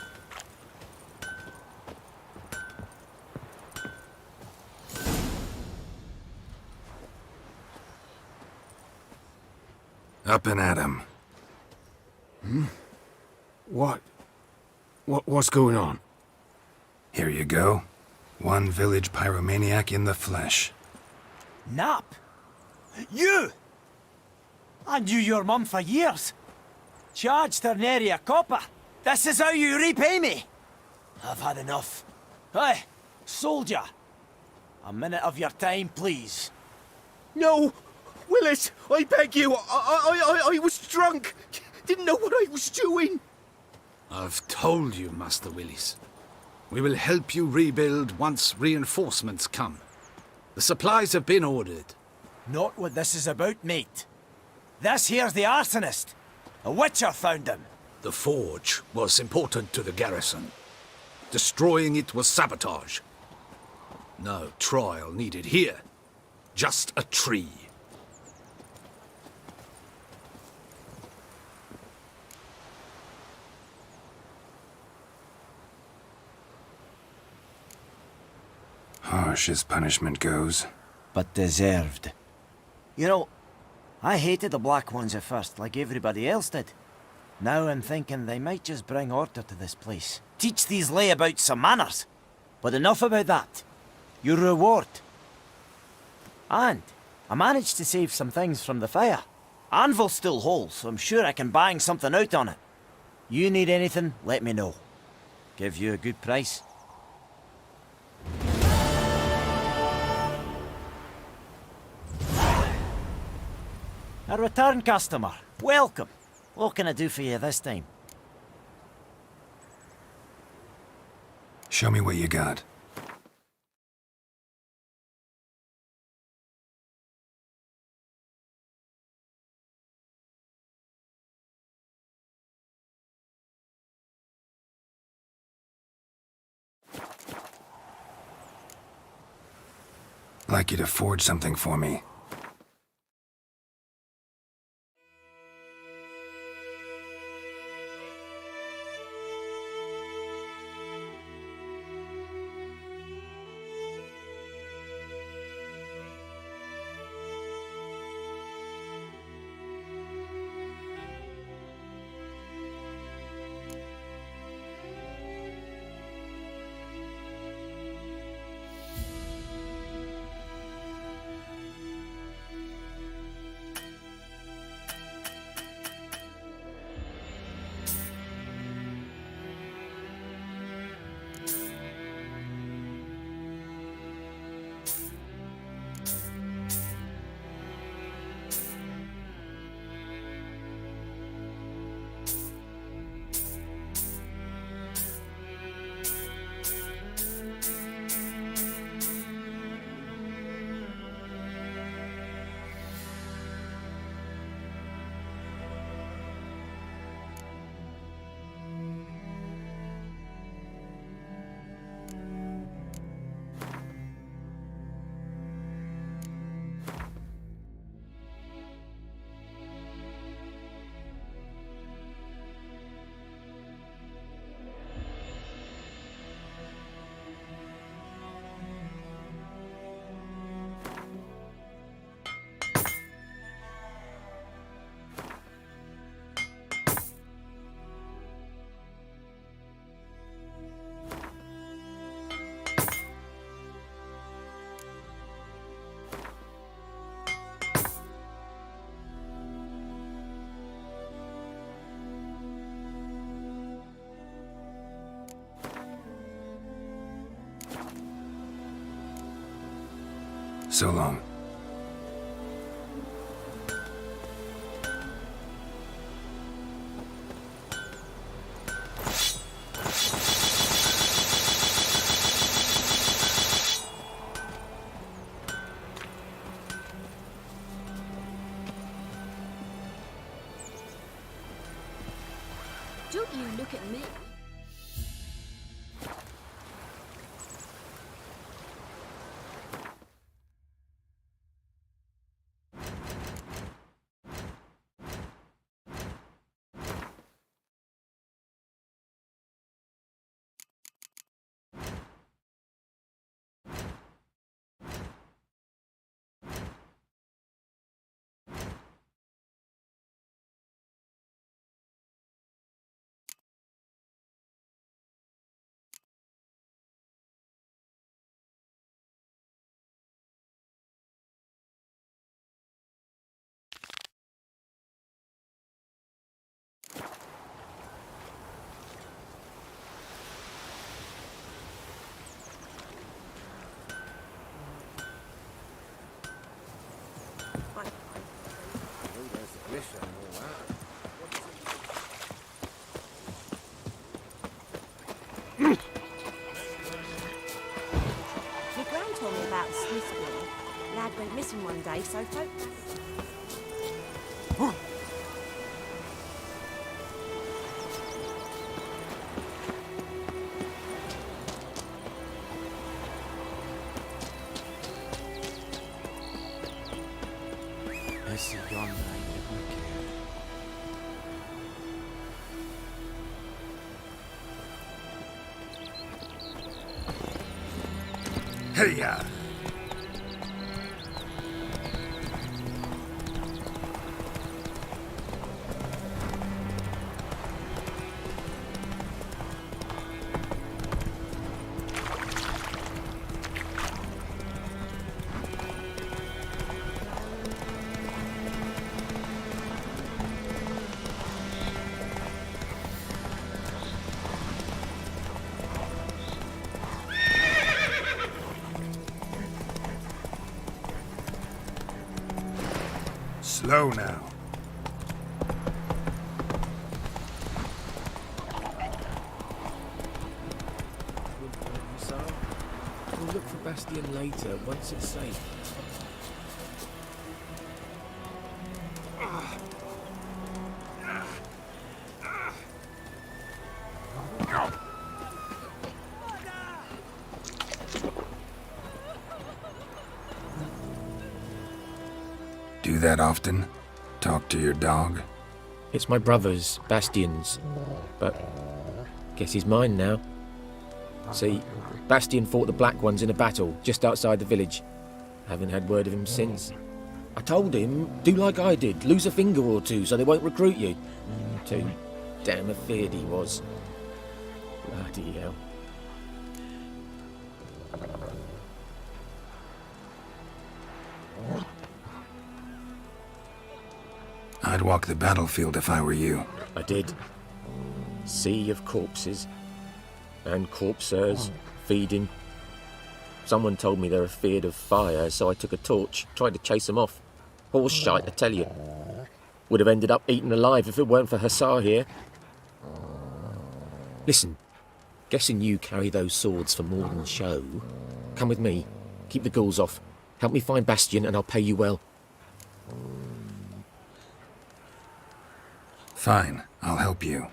Up and at 'em. What's going on? Here you go. One village pyromaniac in the flesh. Nap? You! I knew your mum for years. Charged her nary a copper. This is how you repay me. I've had enough. Hey, soldier. A minute of your time, please. No! Willis, I beg you. I was drunk. Didn't know what I was doing. I've told you, Master Willis. We will help you rebuild once reinforcements come. The supplies have been ordered. Not what this is about, mate. This here's the arsonist. A witcher found him. The forge was important to the garrison. Destroying it was sabotage. No trial needed here. Just a tree. Harsh as punishment goes. But deserved. You know, I hated the Black Ones at first, like everybody else did. Now I'm thinking they might just bring order to this place. Teach these layabouts some manners. But enough about that. Your reward. And I managed to save some things from the fire. Anvil's still whole, so I'm sure I can bang something out on it. You need anything, let me know. Give you a good price. A return customer. Welcome. What can I do for you this time? Show me what you got. Like you to forge something for me. So long. Don't you look at me. Your gran told me about the Smith girl. Lad went missing one day, so folk... Is he gone now? Hey-ya! Slow now. We'll look for Bastion later, once it's safe. Do that often? Talk to your dog? It's my brother's, Bastion's, but guess he's mine now. See, Bastion fought the Black Ones in a battle just outside the village. Haven't had word of him since. I told him, do like I did, lose a finger or two so they won't recruit you. Too damn afeard he was. Bloody hell. I'd walk the battlefield if I were you. I did. Sea of corpses. And corpsers feeding. Someone told me they're afeard of fire, so I took a torch, tried to chase them off. Horse shite, I tell you. Would have ended up eaten alive if it weren't for Hussar here. Listen, guessing you carry those swords for more than show. Come with me. Keep the ghouls off. Help me find Bastion and I'll pay you well. Fine, I'll help you.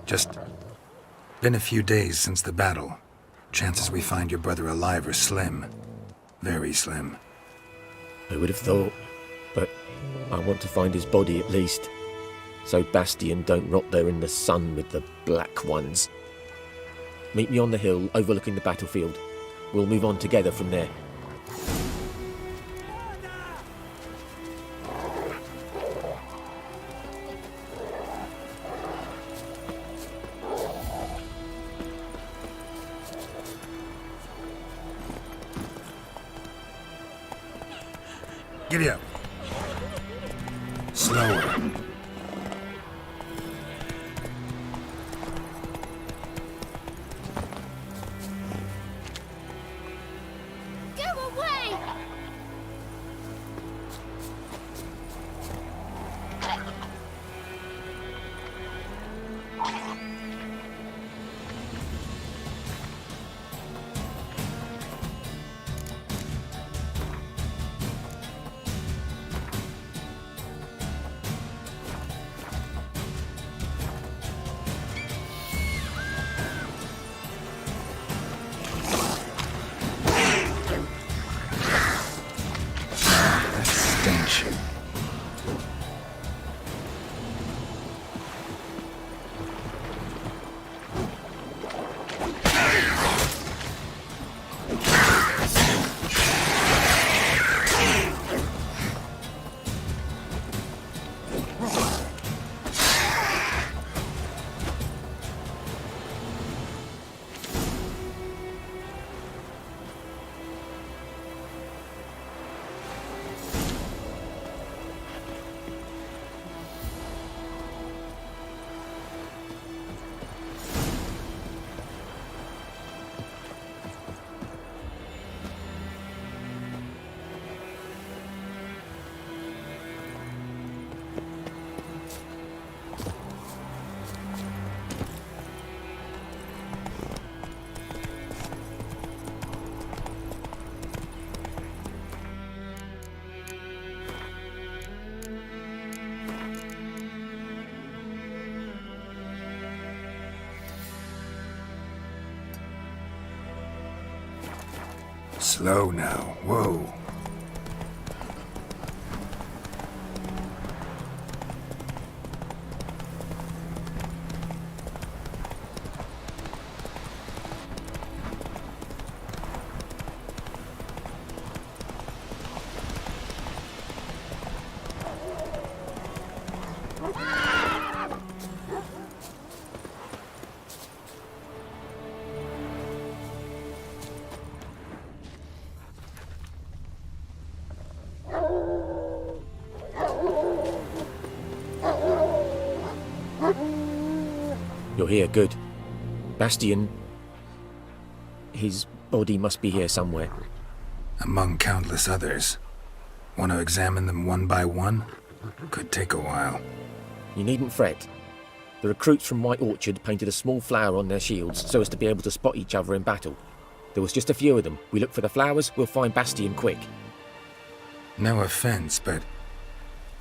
Just been a few days since the battle. Chances we find your brother alive are slim. Very slim. I would have thought, but I want to find his body at least. So Bastion don't rot there in the sun with the Black Ones. Meet me on the hill overlooking the battlefield. We'll move on together from there. Giddy up. Slower. Go away! stench. Slow now. Whoa. You're here, good. Bastian... his body must be here somewhere. Among countless others. Want to examine them one by one? Could take a while. You needn't fret. The recruits from White Orchard painted a small flower on their shields so as to be able to spot each other in battle. There was just a few of them. We look for the flowers, we'll find Bastian quick. No offense, but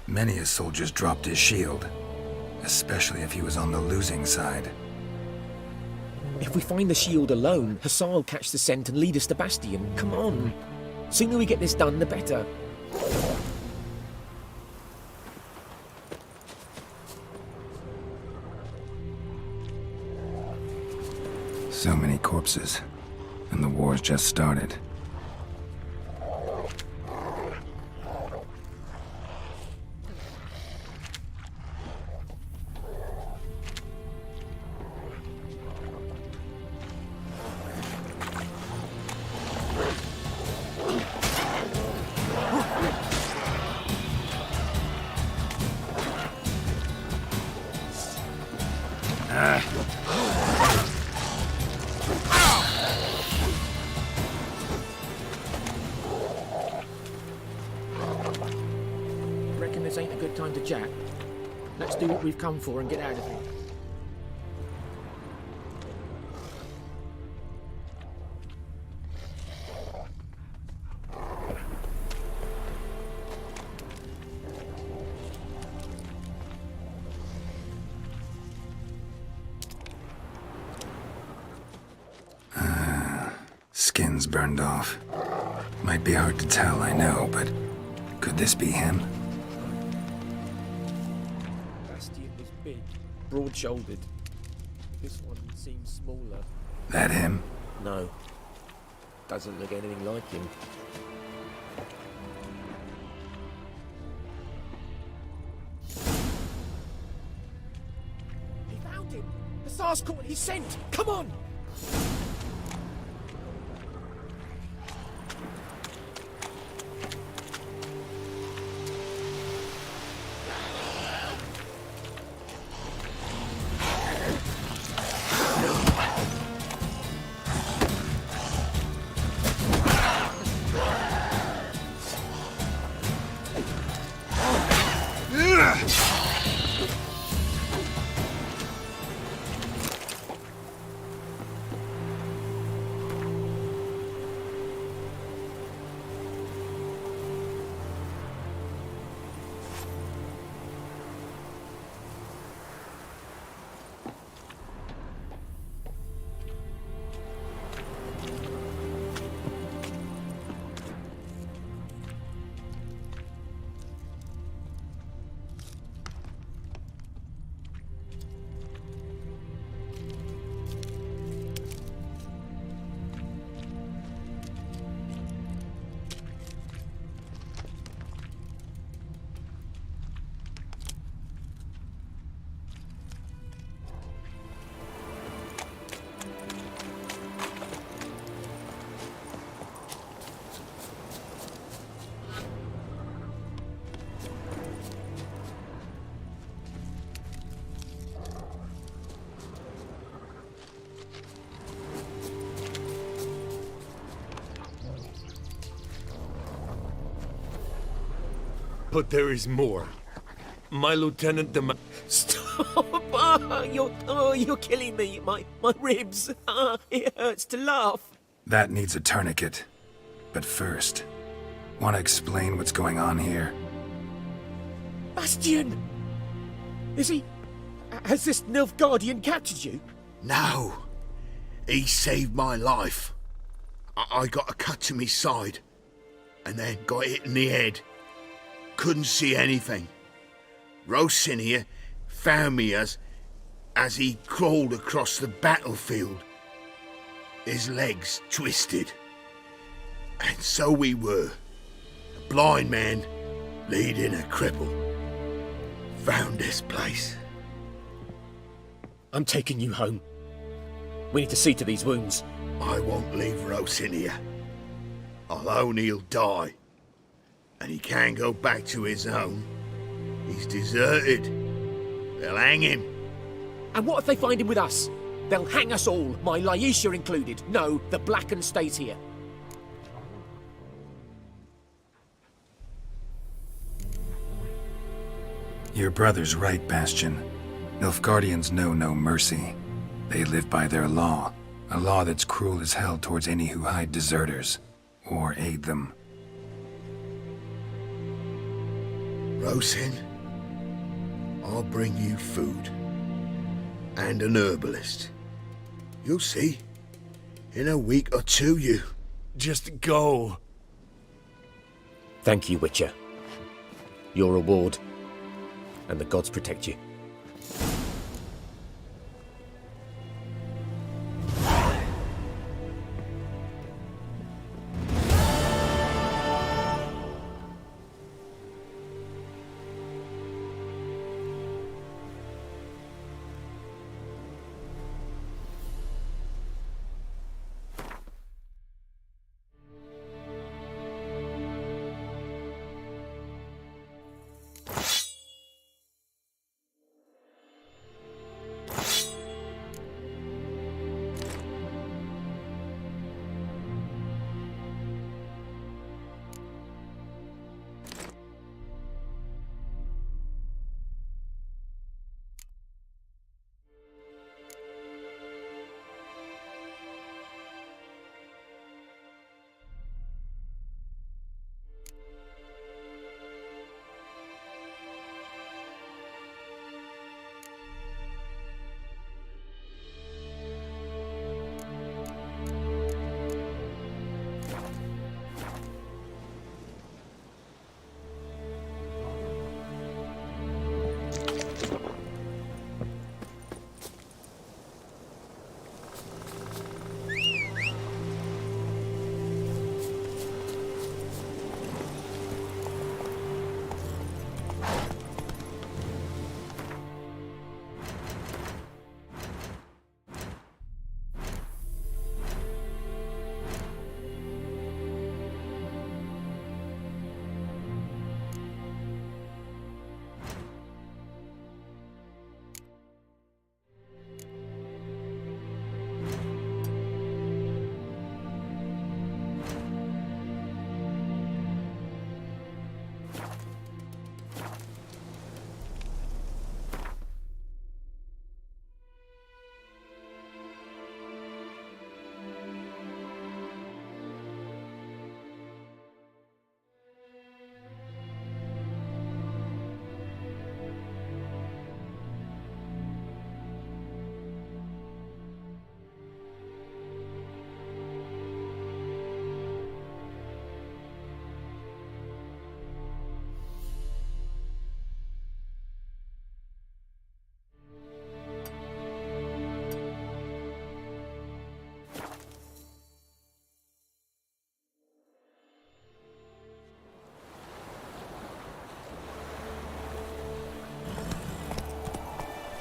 many a soldier's dropped his shield. Especially if he was on the losing side. If we find the shield alone, Hassan will catch the scent and lead us to Bastian. Come on. Sooner we get this done, the better. So many corpses. And the war's just started. Reckon this ain't a good time to chat? Let's do what we've come for and get out of here. Skin's burned off. Might be hard to tell, I know, but could this be him? Bastian was big, broad-shouldered. This one seems smaller. That him? No. Doesn't look anything like him. He found him! The Tsar's caught his scent! Come on! But there is more. My Lieutenant Stop! You're killing me. My ribs. It hurts to laugh. That needs a tourniquet. But first, want to explain what's going on here? Bastian! Is he... Has this Nilfgaardian captured you? No. He saved my life. I got a cut to me side, and then got hit in the head. Couldn't see anything. Rosin here found me as he crawled across the battlefield. His legs twisted. And so we were. A blind man leading a cripple. Found this place. I'm taking you home. We need to see to these wounds. I won't leave Rosin here. Alone he'll die. And he can't go back to his own. He's deserted. They'll hang him. And what if they find him with us? They'll hang us all, my Laisha included. No, the Blacken stays here. Your brother's right, Bastian. Nilfgaardians know no mercy. They live by their law. A law that's cruel as hell towards any who hide deserters or aid them. Rosin, I'll bring you food. And an herbalist. You'll see. In a week or two, you... Just go. Thank you, Witcher. Your reward. And the gods protect you.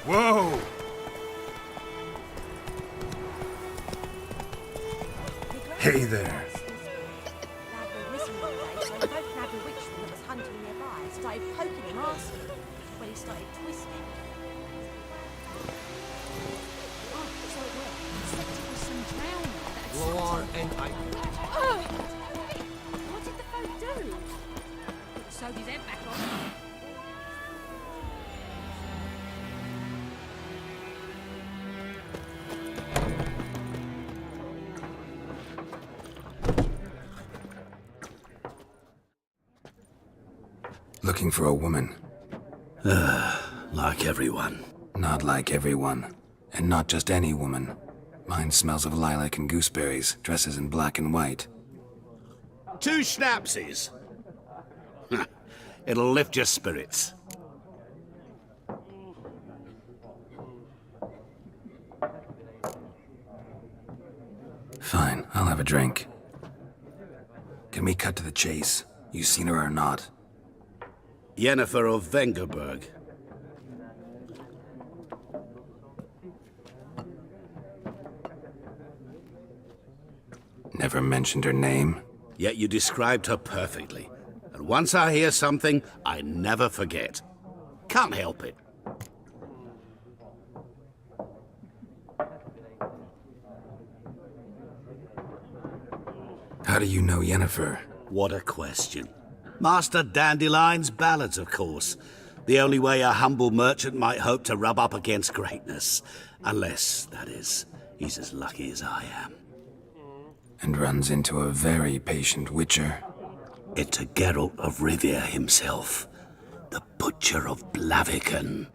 Whoa! Hey there. Started poking him, asking when he started twisting. Oh, so it worked. Except it was some drowning. War and I. What did the folk do? sewed his head back on. Looking for a woman. Like everyone. Not like everyone. And not just any woman. Mine smells of lilac and gooseberries, dresses in black and white. 2 schnapsies. It'll lift your spirits. Fine, I'll have a drink. Can we cut to the chase? You seen her or not? Yennefer of Vengerberg. Never mentioned her name. Yet you described her perfectly. And once I hear something, I never forget. Can't help it. How do you know Yennefer? What a question. Master Dandelion's ballads, of course. The only way a humble merchant might hope to rub up against greatness. Unless, that is, he's as lucky as I am. And runs into a very patient witcher. Into Geralt of Rivia himself, the Butcher of Blaviken.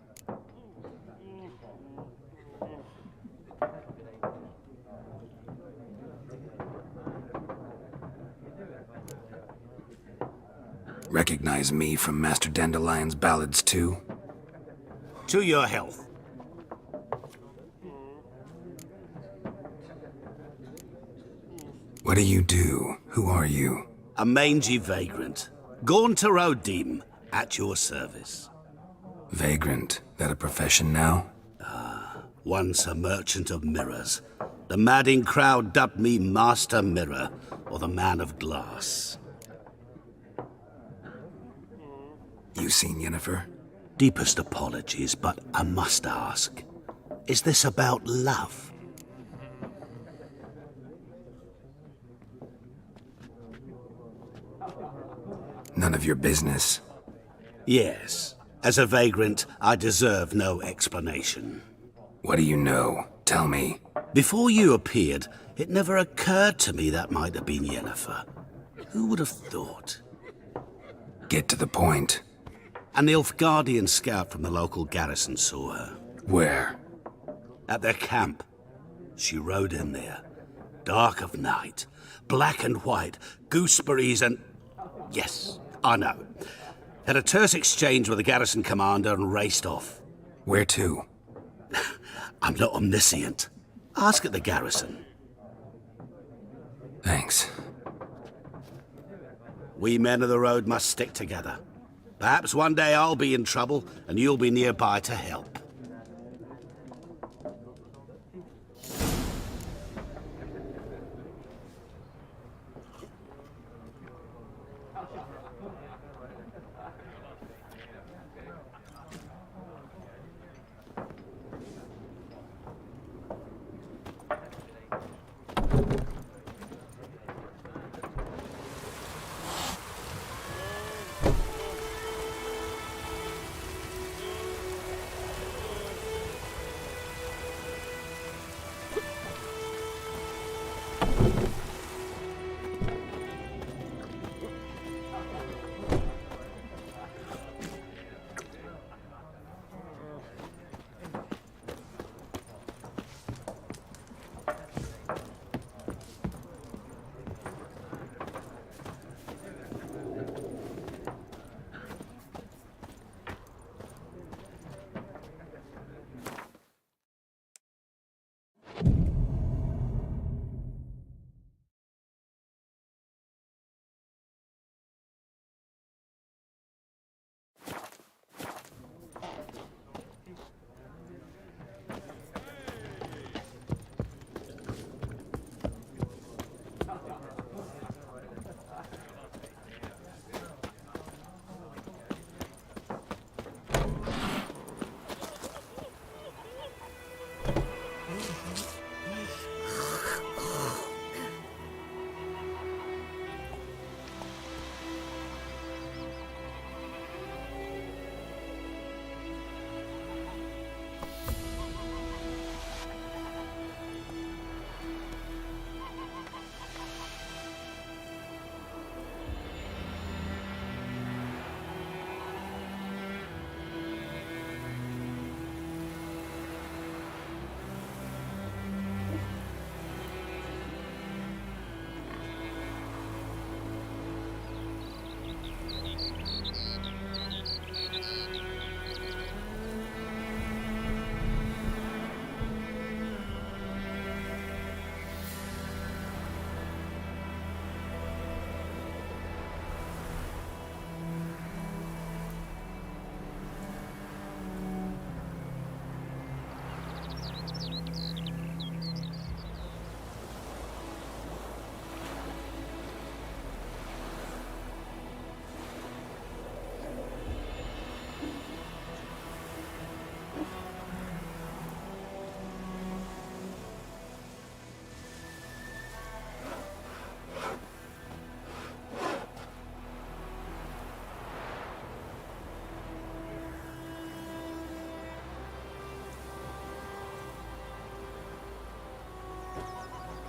Recognize me from Master Dandelion's ballads too? To your health. What do you do? Who are you? A mangy vagrant. Gone to Rodim, at your service. Vagrant? That a profession now? Once a merchant of mirrors. The madding crowd dubbed me Master Mirror, or the Man of Glass. You seen Yennefer? Deepest apologies, but I must ask. Is this about love? None of your business. Yes. As a vagrant, I deserve no explanation. What do you know? Tell me. Before you appeared, it never occurred to me that might have been Yennefer. Who would have thought? Get to the point. An Nilfgaardian scout from the local garrison saw her. Where? At their camp. She rode in there. Dark of night. Black and white. Gooseberries and... Yes, I know. Had a terse exchange with the garrison commander and raced off. Where to? I'm not omniscient. Ask at the garrison. Thanks. We men of the road must stick together. Perhaps one day I'll be in trouble and you'll be nearby to help.